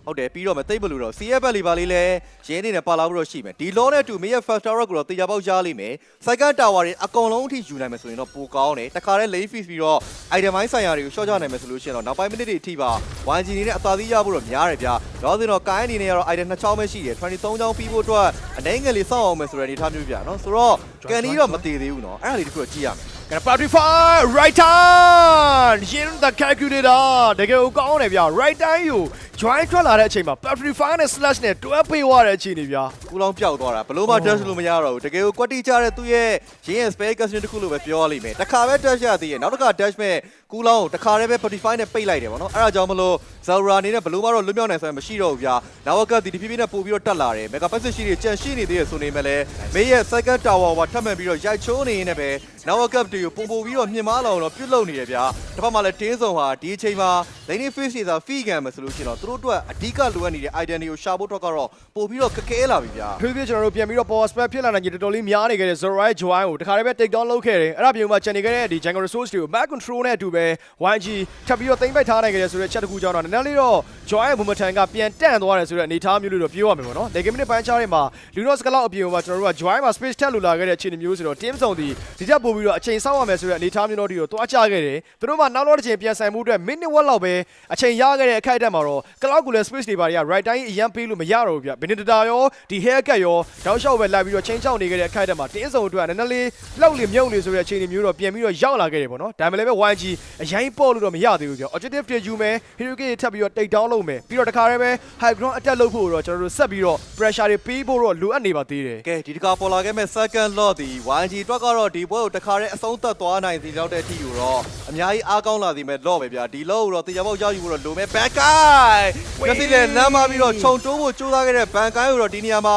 ဟုတ်တယ်ပြီးတော့မသိမလို့တော့ CF ဘက်လေးပါလေးလည်းရင်းနေနဲ့ပါလာဖို့တော့ရှိမယ်ဒီ law နဲ့တူမရဲ့ first tower ကိုတော့တေချာပေါက်ရလိမ့်မယ် second tower တွေအကုန်လုံးအထိယူနိုင်မယ်ဆိုရင်တော့ပိုကောင်းတယ်တခါတည်း late fees ပြီးတော့ item ပိုင်းဆိုင်ရာတွေကို short ကြနိုင်မယ်ဆိုလို့ရှိရင်တော့နောက်ပိုင်း minute တွေအထိပါ YG နေနဲ့အသာသီးရဖို့တော့များတယ်ဗျာတော့ဆိုတော့ကိုင်းအနေနဲ့ကတော့ item 2ချောင်းပဲရှိတယ်23ချောင်းပြီးဖို့အတွက်အနေငယ်လေးစောင့်အောင်မယ်ဆိုတဲ့အနေအထားမျိုးဗျာနော်ဆိုတော့ကန်နီတော့မတည်သေးဘူးနော်အဲ့ဒါလေးတခုတော့ကြည့်ရမယ်Gonna Patrify right time ရင်းတဲ့ calculator တကယ်ကိုကောင်းတယ်ဗျ right time ကို join ထွက်လာတဲ့အချိန်မှာ Patrify နဲ့ slash နဲ့တွဲပေးသွားတဲ့အချိန်တွေဗျကူလောင်းပြောက်သွားတာဘလို့မှ dash လို့မရတော့ဘူးတကယ်ကိုကွက်တိကြတဲ့သူ့ရဲ့ရင်းရဲ့ spare custom တခုလို့ပဲပြောရလိမ့်မယ်တစ်ခါပဲ dash ရသေးရဲ့နောက်တစ်ခါ dash မဲ့ကူလောင်းကိုတစ်ခါတည်းပဲ Patrify နဲ့ပိတ်လိုက်တယ်ဗောနော်အဲ့ဒါကြောင့်မလို့ Zara အနေနဲ့ဘလို့မှတော့လွတ်မြောက်နိုင်ဆိုရင်မရှိတော့ဘူးဗျာနောက်ကဒီတဖြည်းဖြည်းနဲ့ပို့ပြီးတော့တက်လာတယ် mega passive ရှိတွေကြန့်ရှိနေသေးတယ်ဆိုနေမဲ့လဲမေးရဲ့ second tower ကထပ်မှန်ပြီးတော့ရိုက်ချိုးနေနေပဲနောက်ကတွေကိုပုံပြီးတော့မြင်မာလာအောင်တော့ပြုတ်လုံနေတယ်ဗျာတစ်ဖက်မှာလည်းတင်းစုံဟာဒီအချိန်မှာ lane face တွေသာ fee ခံမယ်ဆိုလို့ရှိရင်တော့သူတို့အတွက်အဓိကလိုအပ်နေတဲ့ item တွေကိုရှာဖို့တော့ကတော့ပို့ပြီးတော့ခက်ခဲလာပြီဗျာဖြည်းဖြည်းကျွန်တော်တို့ပြန်ပြီးတော့ power spec ဖြစ်လာနိုင်ကြတော်တော်လေးများနေခဲ့တဲ့ Zora Joy ကိုတခါတည်းပဲ take down လုပ်ခဲ့တယ်အဲ့ဒါပြင်မှာကျန်နေခဲ့တဲ့ဒီ jungle resource တွေကို back control နဲ့အတူပဲ YG ထပ်ပြီးတော့သိမ်းပိုက်ထားနိုင်ခဲ့တယ်ဆိုတဲ့ချက်တစ်ခုကြောင့်တော့နည်းနည်းလေးတော့ Joy ရဲ့ momentum ကပြန်တန့်သွားတယ်ဆိုတဲ့အနေအထားမျိုးလေးတော့ပြောရမယ်ပေါ့နော် late game ပိုင်းခြားတွေမှာ Lunos ကလောက်အပြင်မှာကျွန်တော်တို့က Joy မှာ space ထက်လိုလာခဲ့တဲ့အခြေအနေမျိုးဆိုတော့ team ဆောင်ဒီတက်ပို့ပြီးတော့အချိန်စောင့်ရမယ်ဆိုတဲ့အနေအထားမျိုးတော့ဒီကိုတွားချခဲ့တယ်သူတို့မှနောက်တော့တစ်ချိန်ပြန်ဆိုင်မှုအတွက် minute 1လောက်ပဲအချိန်ရခဲ့တဲ့အခိုက်အတန့်မှာတော့ cloud ကိုလည်း space တွေပါတွေက right time အရန်ပေးလို့မရတော့ဘူးဗျ Benedetta ရောဒီ haircut ရောတောက်လျှောက်ပဲလိုက်ပြီးတော့ချိန်ချောင်းနေခဲ့တဲ့အခိုက်အတန့်မှာတင်းစုံအတွက်နည်းနည်းလေးလှုပ်လေမြုပ်လေဆိုတဲ့အခြေအနေမျိုးတော့ပြန်ပြီးတော့ရောက်လာခဲ့တယ်ပေါ့နော်ဒါမှလည်းပဲ YG အရင်ပေါ့လို့တော့မရသေးဘူးဗျ objective တွေယူမယ် hero kit ထပ်ပြီးတော့ take down လုပ်မယ်ပြီးတော့တခါတည်းပဲ high ground attack လုပ်ဖို့တော့ကျွန်တော်တို့ဆက်ပြီးတော့ pressure တွေပေးဖို့တော့လိုအပ်နေပါသေးတယ်ကဲဒီတခါပေါ်လာခဲ့မဲ့ second lot ဒီ YG အတွက်ကတော့ဒီပွဲကိုတခါတည်းအဆုံးသတ်သွားနိုင်စီလောက်တဲ့အထိကိုတော့အများကြီးအားကောင်းလာစီမဲ့ lot ပဲဗျာဒီ lot ကိုတော့တေချာပေါက်ရောက်ယူဖို့တော့လိုမဲ့ back guy မျက်စိနဲ့လမ်းမပြီးတော့ခြုံတိုးဖို့ကြိုးစားခဲ့တဲ့ ban guy ကိုတော့ဒီနေရာမှာ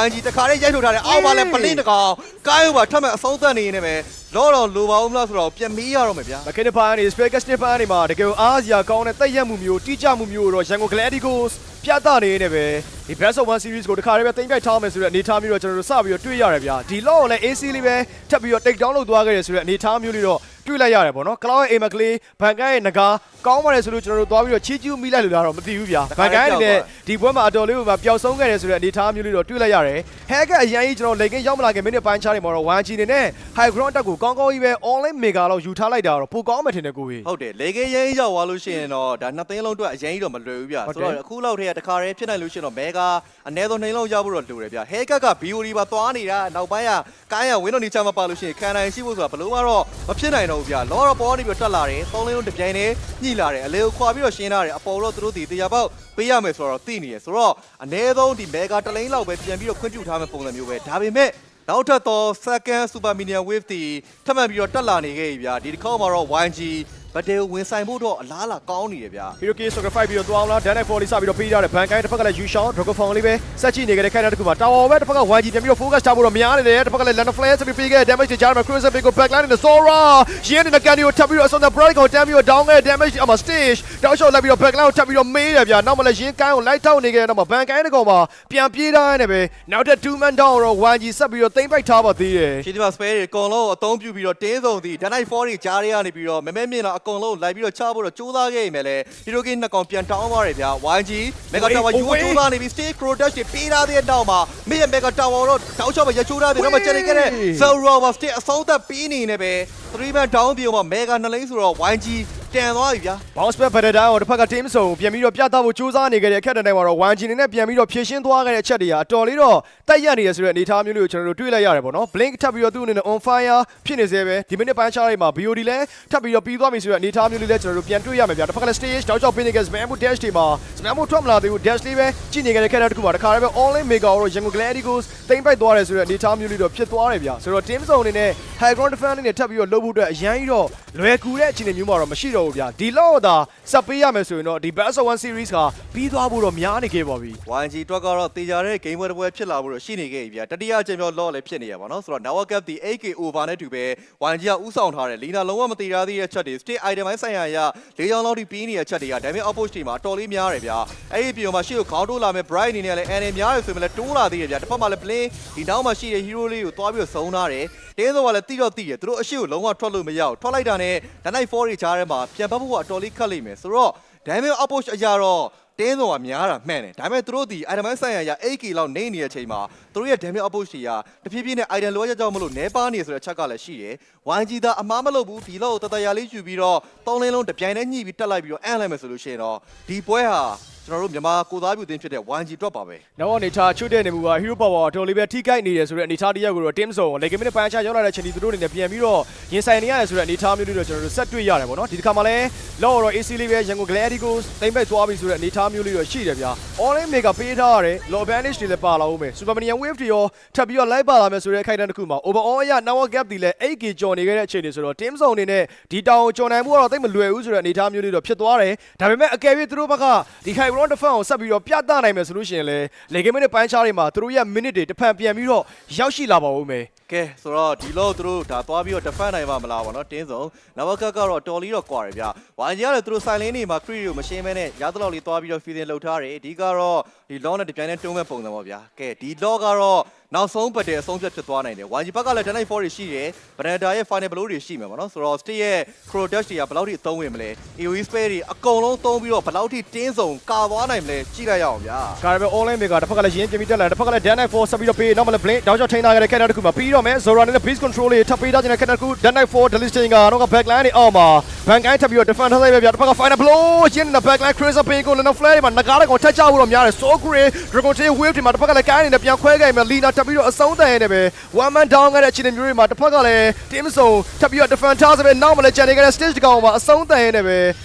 YG တခါတည်းရိုက်ထုတ်ထားတယ်အောက်မှာလည်းပလင်းတကောင်ကိုင်းကိုပါထပ်မဲ့အဆုံးသတ်နေနေပဲ လောတော့လိုပါဦးမလားဆိုတော့ပြန်မေးရတော့မယ်ဗျာ မကင်နီပိုင်းနေ Speakers နှစ်ပိုင်းနေမှာတကယ်အားစရာကောင်းတဲ့တက်ရက်မှုမျိုးတိကျမှုမျိုးတော့ရန်ကုန် Gladiators ပြသနေနေပဲဒီ Best of One Series ကိုတခါတည်းပဲတင်ပြိုက်ထားမယ်ဆိုတဲ့အနေအထားမျိုးတော့ကျွန်တော်တို့စပြီးတော့တွေ့ရတယ်ဗျာဒီလောကိုလည်း AC လေးပဲထပ်ပြီးတော့ take down လုပ်သွားခဲ့ရဆိုတဲ့အနေအထားမျိုးလေးတော့တွေ့လိုက်ရတယ်ပေါ့နော်ကလောရဲ့အိမ်မကလေးဘန်ကန်ရဲ့ငကားကောင်းပါတယ်ဆိုလို့ကျွန်တော်တို့သွားပြီးတော့ချီးကျူးမိလိုက်လို့လားတော့မသိဘူးဗျာဘန်ကန်အနေနဲ့ဒီပွဲမှာအတော်လေးကိုပျောက်ဆုံးခဲ့တယ်ဆိုတဲ့အနေအထားမျိုးလေးတော့တွေ့လိုက်ရတယ်ဟဲကအရင်ကြီးကျွန်တော်လိန်ကင်းရောက်မလာခင်မိနစ်ပိုင်းခြားနေမှာတော့ 1G နေနဲ့ high ground တက်ကိုကောင်းကောင်းကြီးပဲ online mega လောက်ယူထားလိုက်တာတော့ပိုကောင်းမှထင်တယ်ကိုကြီး ဟုတ်တယ်လေကင်းရင်းရောက်သွားလို့ရှိရင်တော့ဒါနှစ်သိန်းလုံးအတွက်အရင်ကြီးတော့မလွယ်ဘူးဗျာဆိုတော့အခုလောက်ထဲကတခါတည်းဖြစ်နိုင်လို့ရှိရင်တော့ mega အနည်းဆုံး2လုံးရဖို့တော့လိုတယ်ဗျာဟဲကက BOD ပါသွားနေတာနောက်ပိုင်းကကိုင်းရဝင်းတော့နေချမှာပါလို့ရှိရင်ခံနိုင်ရှိဖို့ဆိုတာဘလို့ကတော့မဖြစ်နိုင်တော့ဘူးဗျာလောတော့ပေါ်နေပြီးတက်လာတယ်3လင်းလုံးတစ်ပြိုင်တည်းညှိလာတယ်အလေကိုခွာပြီးတော့ရှင်းလာတယ်အပေါ်တော့သူတို့ဒီတရားပေါက်ပေးရမယ်ဆိုတော့သိနေရဆိုတော့အနည်းဆုံးဒီ mega တလိန်းလောက်ပဲပြန်ပြီးတော့ခွင့်ပြုထားမယ့်ပုံစံမျိုးပဲဒါပေမဲ့နောက်ထပ်တော့ second super minion wave တီထပ်မံပြီးတော့တက်လာနေခဲ့ပြီဗျာဒီတစ်ခေါက်မှာတော့ 1G ဘတ်တေကိုဝင်ဆိုင်ဖို့တော့အလားလာကောင်းနေတယ်ဗျာ Hero Case Sacrifice ပြီးတော့သွားအောင်လား Dynamic Fall လေးစပြီးတော့ပေးထားတယ်ဘန်ကိုင်းတစ်ဖက်ကလည်း U-Shot Dragon Fall လေးပဲစက်ကြည့်နေကြတဲ့ခိုင်တာတစ်ခုမှာ Tower ပဲတစ်ဖက်က 1G ပြန်ပြီးတော့ focus ထားဖို့တော့များနေတယ်တစ်ဖက်ကလည်း Lana Flare ဆက်ပြီးပေးခဲ့ damage တွေကြားမှာ Cruiser Big ကို backline နဲ့ Zora ရင်းနေတဲ့ Candy ကိုထပ်ပြီးတော့အစွန်တဲ့ Bright ကိုတန်းပြီးတော့ down ခဲ့ damage အမ stage တောက်လျှောက်လိုက်ပြီးတော့ backline ကိုထပ်ပြီးတော့မေးတယ်ဗျာနောက်မှလည်းရင်းကိုင်းကို light ထောက်နေခဲ့တဲ့နောက်မှာဘန်ကိုင်းတစ်ကောင်မှာပြန်ပြေးထားနေပဲနောက်ထပ် 2 man down တော့ 1G ဆက်ပြီးတော့သိမ့်ပိုက်ထားပါသေးတယ် ရှင်းဒီမှာ spare တွေအကုန်လုံးအသုံးပြုပြီးတော့တင်းစုံစီ Dynamic Fall တွေကြားထဲကနေပြီးတော့မဲမြင့်တော့အကုန်လုံးလိုက်ပြီးတော့ချဖို့တော့ကြိုးစားခဲ့ရင်လည်း Hero King နှစ်ကောင်ပြန်တောင်းသွားတယ်ဗျာ YG Mega Tower ယူကြိုးစားနေပြီး Stay Crow Dash တွေပေးထားတဲ့နောက်မှာမိရဲ့ Mega Tower တော့တောက်ချောက်ပဲရချိုးထားတယ်တော့မကျန်နေခဲ့တဲ့ Zero Over Stay အဆုံးသက်ပြီးနေနေပဲ 3 man down ပြီးတော့ Mega 2 lane ဆိုတော့ YG တန်သွားပြီဗျာ Bounce back better down တစ်ဖက်က team စုံပြန်ပြီးတော့ပြသဖို့ကြိုးစားနေကြတဲ့အခက်တည်းမှာတော့ 1G နေနဲ့ပြန်ပြီးတော့ဖြည့်ရှင်းသွားခဲ့တဲ့အချက်တွေကအတော်လေးတော့တိုက်ရက်နေရဆိုတဲ့အနေအထားမျိုးလေးကိုကျွန်တော်တို့တွေ့လိုက်ရတယ်ပေါ့နော် Blink ထပ်ပြီးတော့သူ့အနေနဲ့ on fire ဖြစ်နေသေးပဲဒီမိနစ်ပိုင်းခြားလေးမှာ BOD လည်းထပ်ပြီးတော့ပြီးသွားပြီဆိုတဲ့အနေအထားမျိုးလေးလည်းကျွန်တော်တို့ပြန်တွေ့ရမယ်ဗျာတစ်ဖက်ကလည်း stage တောက်ချောက်ပေးနေကြ Spammo dash တွေမှာ Spammo ထွက်မလာသေးဘူး dash လေးပဲကြည့်နေကြတဲ့ခက်တဲ့တစ်ခုမှာတစ်ခါတည်းပဲ online mega တော့ Yangon Gladiators တိမ့်ပိုက်သွားတယ်ဆိုတဲ့အနေအထားမျိုးလေးတော့ဖြစ်သွားတယ်ဗျာဆိုတော့ team စုံအနေနဲ့ high ground defense အနေနဲ့ထပ်ပြီးတော့လုပ်ဖို့အတွက်အရန်ကြီးတော့လွယ်ကူတဲ့အခြေအနေမျိုးမှာတော့မရှိတော့ဘူးဗျာဒီလောက်သာစပ်ပေးရမယ်ဆိုရင်တော့ဒီ Best of One Series ကပြီးသွားဖို့တော့များနေခဲ့ပါပြီ YG အတွက်ကတော့တေချာတဲ့ game ပွဲတစ်ပွဲဖြစ်လာဖို့တော့ရှိနေခဲ့ပြီဗျာတတိယအကြိမ်မြောက် loss လည်းဖြစ်နေရပါတော့ဆိုတော့ Nawa Cup ဒီ 8k over နဲ့တူပဲ YG ကဥဆောင်ထားတယ်လီနာလုံးဝမတေရသေးတဲ့ချက်တွေ state item ပိုင်းဆိုင်ရာရ၄ချောင်းလောက်ထိပြီးနေတဲ့ချက်တွေက damage output တွေမှာတော်လေးများတယ်ဗျာအဲ့ဒီပြင်မှာရှေ့ကိုခေါင်းတိုးလာမဲ့ Bright အနေနဲ့လည်း NA များတယ်ဆိုရင်လည်းတိုးလာသေးတယ်ဗျာတစ်ဖက်မှာလည်း Blink ဒီနောက်မှာရှိတဲ့ hero လေးကိုသွားပြီးတော့ဆုံးထားတယ်တင်းစောကလည်းတိတော့တိတယ်သူတို့အရှိကိုလုံးဝထွက်လို့မရဘူးထွက်လိုက်တာနဲ့ Dynamic Fall တွေကြားထဲမှာပြန်ပတ်ဖို့ကအတော်လေးခက်လိမ့်မယ်ဆိုတော့ damage output အရာတော့တင်းစောကများတာမှန်တယ်ဒါပေမဲ့သူတို့ဒီ item ဆိုင်ရာ 8k လောက်နေနေတဲ့အချိန်မှာသူတို့ရဲ့ damage output တွေကတဖြည်းဖြည်းနဲ့ item လိုရကြောင်းမလို့နဲပါနေဆိုတဲ့ချက်ကလည်းရှိတယ် YG သာအမားမလုပ်ဘူးဒီလောက်တတရာလေးယူပြီးတော့3လင်းလုံးတစ်ပြိုင်တည်းညှိပြီးတက်လိုက်ပြီးတော့အန်လိုက်မယ်ဆိုလို့ရှိရင်တော့ဒီပွဲဟာကျွန်တော်တို့မြန်မာကိုသားပြုတင်ဖြစ်တဲ့ 1G အတွက်ပါပဲနောက်အနေထားချွတ်တဲ့နေမှုက Hero Power တော်လေးပဲထိကိုက်နေတယ်ဆိုတဲ့အနေထားတရက်ကိုတော့ team စုံလေကမင်းနဲ့ပန်းချရောက်လာတဲ့ချိန်ဒီသူတို့အနေနဲ့ပြန်ပြီးတော့ရင်ဆိုင်နေရတယ်ဆိုတဲ့အနေထားမျိုးလေးတော့ကျွန်တော်တို့ဆက်တွေ့ရတယ်ပေါ့နော်ဒီတစ်ခါမှလည်းလောတော့ AC လေးပဲ Yangon Gladiators တိမ့်ပိတ်သွားပြီဆိုတဲ့အနေထားမျိုးလေးတော့ရှိတယ်ဗျာ online mega ပေးထားရတယ် low advantage တွေလည်းပါလာဦးမယ် Super Minion Wave တွေရောထပ်ပြီးတော့ live ပါလာမယ်ဆိုတဲ့ခိုက်တန်းတစ်ခုမှာ overall အရ Nawa Gap တွေလည်း 8k ကျော်နေခဲ့တဲ့အချိန်တွေဆိုတော့ team စုံအနေနဲ့ဒီတောင်ကျော်နိုင်မှုကတော့တိတ်မလွယ်ဘူးဆိုတဲ့အနေထားမျိုးလေးတော့ဖြစ်သွားတယ်ဒါပေမဲ့အကယ်၍သူတို့ဘက်ကဒီ high ground defense ကိုဆက်ပြီးတော့ပြသနိုင်မယ်ဆိုလို့ရှိရင်လည်းလေကင်းမင်းနဲ့ပန်းချားတွေမှာသူတို့ရဲ့ minute တွေတစ်ဖန်ပြန်ပြီးတော့ရောက်ရှိလာပါဦးမယ်ကဲဆိုတော့ဒီလို့သူတို့ဒါသွားပြီးတော့ defend နိုင်ပါမလားဗောနော်တင်းစုံနဝကတ်ကတော့တော်လီတော့ကွာတယ်ဗျာ YG ကလည်းသူတို့ silent နေမှာ crit ကိုမရှင်းမဲနဲ့ရသလောက်လေးသွားပြီးတော့ feeding လုပ်ထားတယ်ဒီကတော့ဒီ law နဲ့တပြိုင်တည်းတွန်းမဲ့ပုံစံပေါ့ဗျာကဲဒီ law ကတော့နောက်ဆုံးပတ်တဲ့အဆုံးဖြတ်ဖြစ်သွားနိုင်တယ် YG ဘက်ကလည်း Dynamic Fall တွေရှိတယ် Branda ရဲ့ final blow တွေရှိမှာဗောနော်ဆိုတော့ Stay ရဲ့ Crow Dash တွေကဘယ်လောက်ထိအသုံးဝင်မလဲ AoE spare တွေအကုန်လုံးသုံးပြီးတော့ဘယ်လောက်ထိတင်းစုံကာသွားနိုင်မလဲကြည့်လိုက်ရအောင်ဗျာကာရဘယ် online mega တစ်ဖက်ကလည်းရင်းပြပြီးတက်လာတစ်ဖက်ကလည်း Dynamic Fall ဆက်ပြီးတော့ပေးနောက်မှလည်း Blink တောက်ချောက်ထိန်းထားခဲ့တဲ့ character တစ်ခုမှာပြီးတော့မယ် Zora နဲ့ Beast Control လေးထပ်ပေးထားခြင်းတဲ့ character တစ်ခု Dynamic Fall Delisting ကတော့ backline တွေအောက်မှာ Bank ထပ်ပြီးတော့ defend ထားလိုက်ပဲဗျာတစ်ဖက်က final blow ရင်းနဲ့ backline Cruiser Big ကိုလည်း flare တွေမှာငကားတွေကိုထပ်ချဖို့တော့များတယ် So Great Dragon Tail Wave တွေမှာတစ်ဖက်ကလည်းကိုင်းနေနဲ့ပြန်ခွဲခဲ့မယ် Lina ထပ်ပြီးတော့အဆုံးတန်နေပဲ one man down ခဲ့တဲ့အခြေအနေမျိုးတွေမှာတစ်ဖက်ကလည်း team စုံထပ်ပြီးတော့ defend ထားစပဲနောက်မှလည်းကြံနေခဲ့တဲ့ stage ကောင်မှာအဆုံးတန်နေပဲ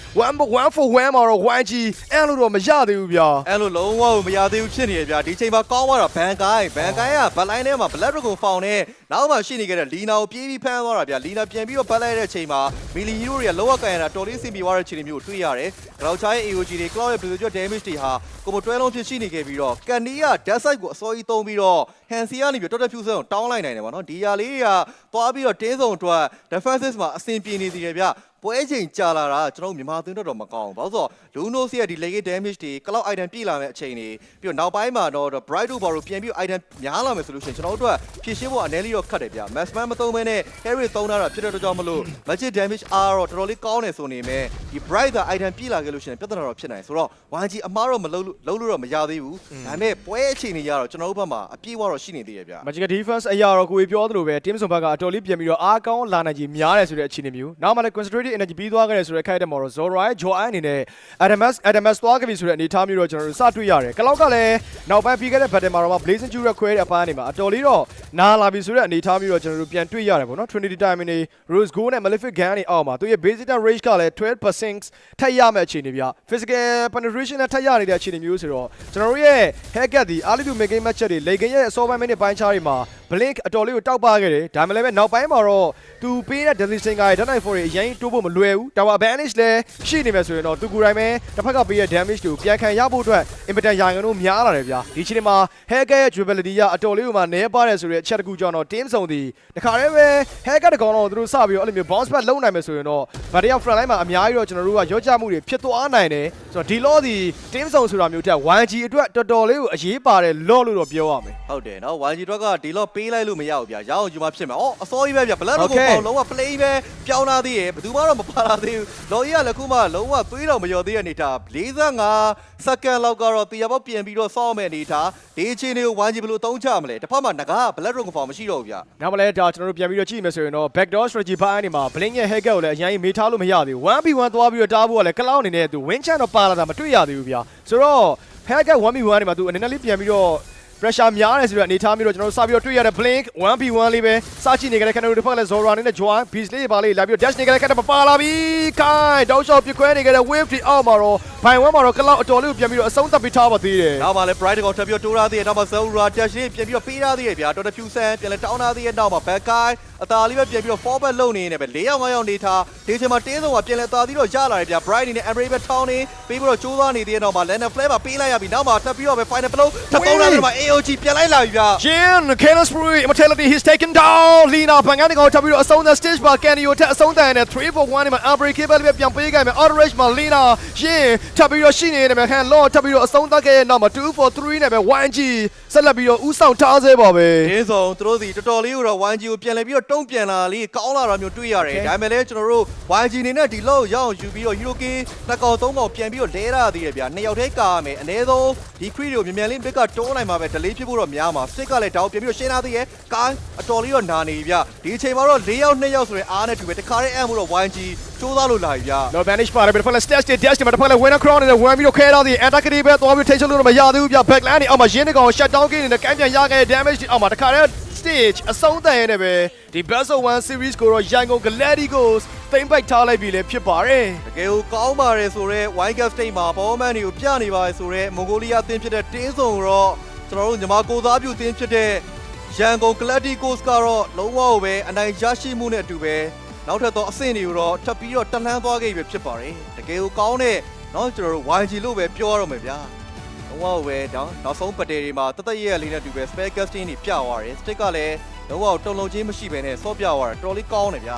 one for one မှာတော့ YG အဲ့လိုတော့မရသေးဘူးဗျာအဲ့လိုလုံးဝမရသေးဘူးဖြစ်နေရဗျာဒီချိန်မှာကောင်းသွားတာဘန်ကိုင်းကဘတ်လိုင်းထဲမှာ Black Dragon ဖောင်နဲ့နောက်မှရှိနေခဲ့တဲ့ Lina ကိုပြေးပြီးဖမ်းသွားတာဗျာ Lina ပြန်ပြီးတော့ပတ်လိုက်တဲ့အချိန်မှာ Melee Hero တွေကလောကကန်ရတာတော်လေးစင်ပြေသွားတဲ့အခြေအနေမျိုးကိုတွေ့ရတယ်။ Cloud ချားရဲ့ AOG တွေ Cloud ရဲ့ Blizzard damage တွေဟာကိုမတွဲလုံးဖြစ်ရှိနေခဲ့ပြီးတော့ကန်နီးက Death Side ကိုအစောကြီးသုံးပြီးတော့ hand စီကနေပြီးတော်တော်ဖြူစံကိုတောင်းလိုက်နိုင်တယ်ဗောနော်ဒီຢာလေးတွေကသွားပြီးတော့တင်းစုံအတွက် defenses မှာအဆင်ပြေနေသေးတယ်ဗျပွဲချိန်ကြာလာတာကျွန်တော်တို့မြန်မာအသင်းတော်မကောင်းဘူးဘာလို့ဆိုတော့ Lunos ရဲ့ဒီ leg damage တွေ cloud item ပြည့်လာမယ့်အချိန်တွေပြီးတော့နောက်ပိုင်းမှာတော့ bright တို့ဘာလို့ပြန်ပြီး item များလာမယ်ဆိုလို့ရှိရင်ကျွန်တော်တို့အတွက်ဖြည့်ရှင်းဖို့အနေလေးတော့ခတ်တယ်ဗျ maximum မသုံးဘဲနဲ့ carry သုံးတာဖြစ်တဲ့အတွက်ကြောင့်မလို့ magic damage R တော့တော်တော်လေးကောင်းတယ်ဆိုနေမယ်ဒီ bright က item ပြည့်လာခဲ့လို့ရှိရင်ပြဿနာတော့ဖြစ်နိုင်ဆိုတော့ 1G အမားတော့မလုံးလို့တော့မရသေးဘူးဒါပေမဲ့ပွဲအချိန်တွေရတော့ကျွန်တော်တို့ဘက်မှာအပြည့်အဝတော့ရှိနေသေးတယ်ဗျ Magic defense အရာတော့ကိုယ်ပြောသလိုပဲ team စုံဘက်ကအတော်လေးပြန်ပြီးတော့အားကောင်းလာနိုင်ကြီးများတယ်ဆိုတဲ့အခြေအနေမျိုးနောက်မှလည်း concentrated energy ပြီးသွားခဲ့တယ်ဆိုတဲ့ခိုက်တဲ့မှာတော့ Zora ရဲ့ Joy အနေနဲ့ Adamas သွားခဲ့ပြီဆိုတဲ့အနေအထားမျိုးတော့ကျွန်တော်တို့စတွေ့ရတယ်ကလောက်ကလည်းနောက်ပိုင်းပြီးခဲ့တဲ့ battle မှာတော့ Blazing Jewel ခွဲတဲ့အပိုင်းတွေမှာအတော်လေးတော့နာလာပြီဆိုတဲ့အနေအထားမျိုးတော့ကျွန်တော်တို့ပြန်တွေ့ရတယ်ပေါ့နော် Trinity Diamond တွေ Rose Gold နဲ့ Malefic Gun တွေအောက်မှာသူရဲ့ basic range ကလည်း 12% ထပ်ရမယ့်အခြေအနေပြ physical penetration နဲ့ထပ်ရနေတဲ့အခြေအနေမျိုးဆိုတော့ကျွန်တော်တို့ရဲ့ haircut ဒီ early to mid game match တွေ late game ရဲ့အစောပိုင်းမိနစ်ပိုင်းခြားတွေမှာ Blink အတော်လေးကိုတောက်ပခဲ့တယ်ဒါမှလည်းပဲနောက်ပိုင်းမှာတော့သူပေးတဲ့ Deadly Singer တွေ Deadly 4တွေအရင်တိုးဖို့မလွယ်ဘူး Tower Advantage လည်းရှိနေမယ်ဆိုရင်တော့သူကိုယ်တိုင်ပဲတစ်ဖက်ကပေးတဲ့ damage တွေကိုပြန်ခံရဖို့အတွက် impact ရာခိုင်နှုန်းများလာတယ်ဗျာဒီချိန်မှာ Hacker ရဲ့ durability ကအတော်လေးကိုမှနည်းပါတယ်ဆိုတဲ့အချက်တစ်ခုကြောင့်တော့ team ဆောင်ဒီတခါတည်းပဲ Hacker တကောင်တော့သူတို့စပြီးတော့အဲ့လိုမျိုး bounce back လုပ်နိုင်မယ်ဆိုရင်တော့ Battle front line မှာအများကြီးတော့ကျွန်တော်တို့ကရောကြမှုတွေဖြစ်သွားနိုင်တယ်ဆိုတော့ဒီ law ဒီ team ဆောင်ဆိုတာမျိုးတက် 1G အတွက်တော်တော်လေးကိုအရေးပါတယ် law လို့တော့ပြောရမယ်ဟုတ်တယ်နော် 1G အတွက်ကဒီ law ပေးလိုက်လို့မရဘူးဗျာရအောင်ယူမှဖြစ်မှာအော်အစောကြီးပဲဗျာ blood ကိုပေါ့လုံးဝ play ပဲပြောင်းလာသေးရဲ့ဘယ်သူမှတော့မပါလာသေးဘူး law ကြီးကလည်းခုမှလုံးဝသွေးတော်မလျော်သေးတဲ့နေတာ45 second လောက်ကတော့တရားပေါက်ပြန်ပြီးတော့စောင့်မဲ့နေတာဒီအချိန်လေးကို 1G ဘယ်လိုသုံးချမလဲတစ်ဖက်မှာငကား blood room ဖောင်မရှိတော့ဘူးဗျာနောက်မလဲဒါကျွန်တော်တို့ပြန်ပြီးတော့ကြည့်မယ်ဆိုရင်တော့ backdoor strategy ပိုင်းအနေမှာ blink ရဲ့ hacker ကိုလည်းအရင်မေးထားလို့မရသေးဘူး 1v1 သွားပြီးတော့တားဖို့ကလည်း cloud အနေနဲ့သူ win chance တော့ပါလာတာမတွေ့ရသေးဘူးဗျာဆိုတော့ hacker 1v1 နေမှာသူအနေနဲ့လေးပြန်ပြီးတော့pressure များတယ်ဆိုတဲ့အနေအထားမျိုးတော့ကျွန်တော်တို့စပြီးတော့တွေ့ရတဲ့ blink 1v1 လေးပဲစကြည့်နေကြတဲ့ခဏတို့တစ်ဖက်ကလည်း Zora နဲ့ Joy beast လေးပါလေးလာပြီးတော့ dash နေကြတဲ့ခဏမပါလာပြီခိုင်တောက်လျှောက်ပြခွဲနေကြတဲ့ wave တွေအောက်မှာတော့ဘိုင်1မှာတော့ cloud အတော်လေးကိုပြန်ပြီးတော့အဆုံးသတ်ပေးထားပါသေးတယ်နောက်မှာလည်း bright ကောင်ထပ်ပြီးတော့တိုးထားသေးတယ်နောက်မှာ Zora dash လေးပြန်ပြီးတော့ပေးထားသေးတယ်ဗျာတော်တော်ဖြူဆန်းပြန်လဲတောင်းထားသေးတဲ့နောက်မှာ back guy အသာလေးပဲပြန်ပြီးတော့ forward လုပ်နေနေပဲ4ယောက်5ယောက်နေထားဒီချိန်မှာတင်းစုံကပြန်လဲသာပြီးတော့ရလာတယ်ဗျာ bright နေနဲ့ Embrace ပဲထောင်းနေပြီးပြီးတော့ကြိုးစားနေသေးတဲ့နောက်မှာ Lena Flare မှာပေးလိုက်ရပြီနောက်မှာထပ်ပြီးတော့ပဲ final blow ထပ်သုံးထားတယ်မှာ AOG ပြန်လိုက်လာပြီဗျာ Jin Careless Spree Immortality he's taken down Lina ဘန်ကန်ကောင်ထပ်ပြီးတော့အဆုံးသတ် stage မှာ Candy ကိုထပ်အဆုံးသတ်နေတယ်3-4-1နဲ့မှာ unbreakable ပဲပြန်ပေးခဲ့မယ် auto rage မှာ Lina Jin ထပ်ပြီးတော့ရှိနေတယ်မှာ hand law ထပ်ပြီးတော့အဆုံးသတ်ခဲ့တဲ့နောက်မှာ2-4-3နဲ့ပဲ 1G ဆက်လက်ပြီးတော့ဥဆောင်ထားစေပါပဲဒီဆုံးသူတို့စီတော်တော်လေးကိုတော့ 1G ကိုပြန်လဲပြီးတော့တုံးပြန်လာလေးကောင်းလာတာမျိုးတွေ့ရတယ်ဒါပေမဲ့လည်းကျွန်တော်တို့ 1G နေနဲ့ဒီလောက်ရအောင်ယူပြီးတော့ Hero King နှစ်ကောင်သုံးကောင်ပြန်ပြီးတော့လဲရသေးတယ်ဗျာနှစ်ယောက်တည်းကာရမယ်အနည်းဆုံးဒီ crit ကိုမြန်မြန်လေး pick ကတိုးနိုင်မှာပဲ delay ဖြစ်ဖို့တော့များမှာ stick ကလည်းတောက်ပြန်ပြီးတော့ရှင်းထားသေးရဲ့ကားအတော်လေးတော့နာနေပြီဗျဒီအချိန်မှာတော့4ယောက်2ယောက်ဆိုရင်အားနဲ့တူပဲတခါတည်းအမ်းဖို့တော့ 1G စူးစမ်းလို့လာပြီဗျ low vanish ပါတယ်ဘယ်ဖက်လဲ stage dash မှာတစ်ဖက်လဲ winner crown နဲ့ဝင်ပြီးတော့ခဲတော့ဒီ attack တွေပဲသွားပြီးထိချုပ်လို့တော့မရသေးဘူးဗျ backline တွေအောက်မှာရင်းနေကောင် shut down ကိနေနဲ့ကမ်းပြန်ရခဲ့တဲ့ damage တွေအောက်မှာတခါတည်း stage အဆုံးသတ်ရနေပဲဒီ best of 1 series ကိုတော့ရန်ကုန် Gladiators သိမ့်ပိုက်ထားလိုက်ပြီလေဖြစ်ပါတယ်တကယ်ကိုကောင်းပါတယ်ဆိုတော့ White Gap State မှာ performance တွေကိုပြနေပါတယ်ဆိုတော့ Mongolia အသင်းဖြစ်တဲ့တင်းစုံတော့ကျွန်တော်တို့ညီမကိုသားပြုအသင်းဖြစ်တဲ့ရန်ကုန် Gladiators ကတော့လုံးဝပဲအနိုင်ရရှိမှုနဲ့အတူပဲနောက်ထပ်တော့အဆင့်တွေကိုတော့ထပ်ပြီးတော့တလှမ်းသွားခဲ့ပြီဖြစ်ပါတယ်တကယ်ကိုကောင်းတဲ့เนาะကျွန်တော်တို့ YG လို့ပဲပြောရတော့မယ်ဗျာလုံးဝပဲနောက်ဆုံးပတ်တယ်တွေမှာတသက်ရဲ့လေးနဲ့တူပဲ spare casting တွေပြသွားတယ် stick ကလည်းလုံးဝတုံလုံးချင်းမရှိဘဲနဲ့ဆော့ပြသွားတာတော်လေးကောင်းတယ်ဗျာ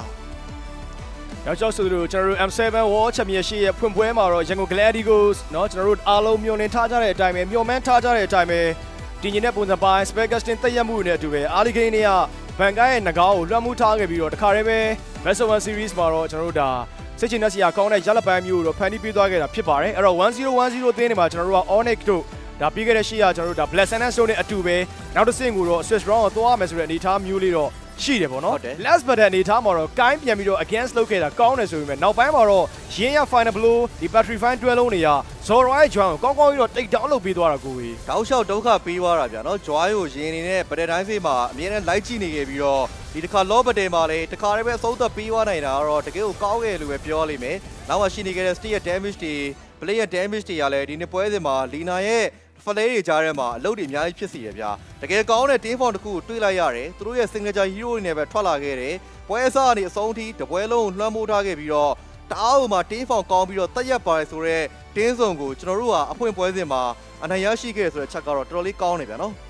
နောက်ကျောက်ဆိုသူတို့ကျွန်တော်တို့ M7 World Championship ရဲ့ဖွင့်ပွဲမှာတော့ရန်ကုန် Gladiators เนาะကျွန်တော်တို့အားလုံးမျှော်လင့်ထားကြတဲ့အတိုင်းပဲမျှော်မှန်းထားကြတဲ့အတိုင်းပဲတင်ကျင်တဲ့ပုံစံပိုင်း spare casting တက်ရက်မှုတွေနဲ့အတူပဲအားလီဂိန်းတွေကဘန်ကိုင်းရဲ့ငကားကိုလွှမ်းမိုးထားခဲ့ပြီးတော့တခါတည်းပဲ Best of 1 series မှာတော့ကျွန်တော်တို့ဒါစစ်ချင်တဲ့စီယာကောင်းတဲ့ရလပိုင်းမျိုးကိုတော့ဖန်တီးပေးသွားခဲ့တာဖြစ်ပါတယ်အဲ့တော့1010အသင်းတွေမှာကျွန်တော်တို့က Onyx တို့ဒါပြီးခဲ့တဲ့ရှေ့ကကျွန်တော်တို့ဒါ Blessing and Stone နဲ့အတူပဲနောက်တစ်ဆင့်ကိုတော့ Swiss Round ကိုသွားရမယ်ဆိုတဲ့အနေအထားမျိုးလေးတော့ရှိတယ်ပေါ့နော် last but အနေထားမှာတော့ကိုင်းပြန်ပြီးတော့ against လုပ်ခဲ့တာကောင်းတယ်ဆိုပေမဲ့နောက်ပိုင်းမှာတော့ရင်းရ final blow ဒီ battery fine တွဲလုံးတွေက Zora ရဲ့ Joy ကိုကောင်းကောင်းပြီးတော့ take down လုပ်ပေးသွားတာကိုကြီးတောက်လျှောက်ဒုက္ခပေးသွားတာဗျာနော် Joy ကိုရင်းနေတဲ့ battle တိုင်းစေးမှာအမြဲတမ်း light ကြည့်နေခဲ့ပြီးတော့ဒီတစ်ခါ low battle မှာလည်းတစ်ခါတည်းပဲအဆုံးသတ်ပေးသွားနိုင်တာတော့တကယ်ကိုကောင်းခဲ့လို့ပဲပြောလိမ့်မယ်နောက်မှရှိနေခဲ့တဲ့ stick ရဲ့ damage တွေ play ရဲ့ damage တွေကလည်းဒီနေ့ပွဲစဉ်မှာ Lina ရဲ့ဖလဲတွေကြားထဲမှာအလုပ်တွေအများကြီးဖြစ်စီရဗျာတကယ်ကောင်းတဲ့ team form တစ်ခုကိုတွေ့လိုက်ရတယ်သူတို့ရဲ့ signature hero တွေနဲ့ပဲထွက်လာခဲ့တယ်ပွဲအစကနေအဆုံးထိတပွဲလုံးလွှမ်းမိုးထားခဲ့ပြီးတော့တအားမှာ team form ကောင်းပြီးတော့တက်ရက်ပါတယ်ဆိုတော့တင်းစုံကိုကျွန်တော်တို့ကအဖွင့်ပွဲစဉ်မှာအနိုင်ရရှိခဲ့ဆိုတဲ့ချက်ကတော့တော်တော်လေးကောင်းနေဗျာနော်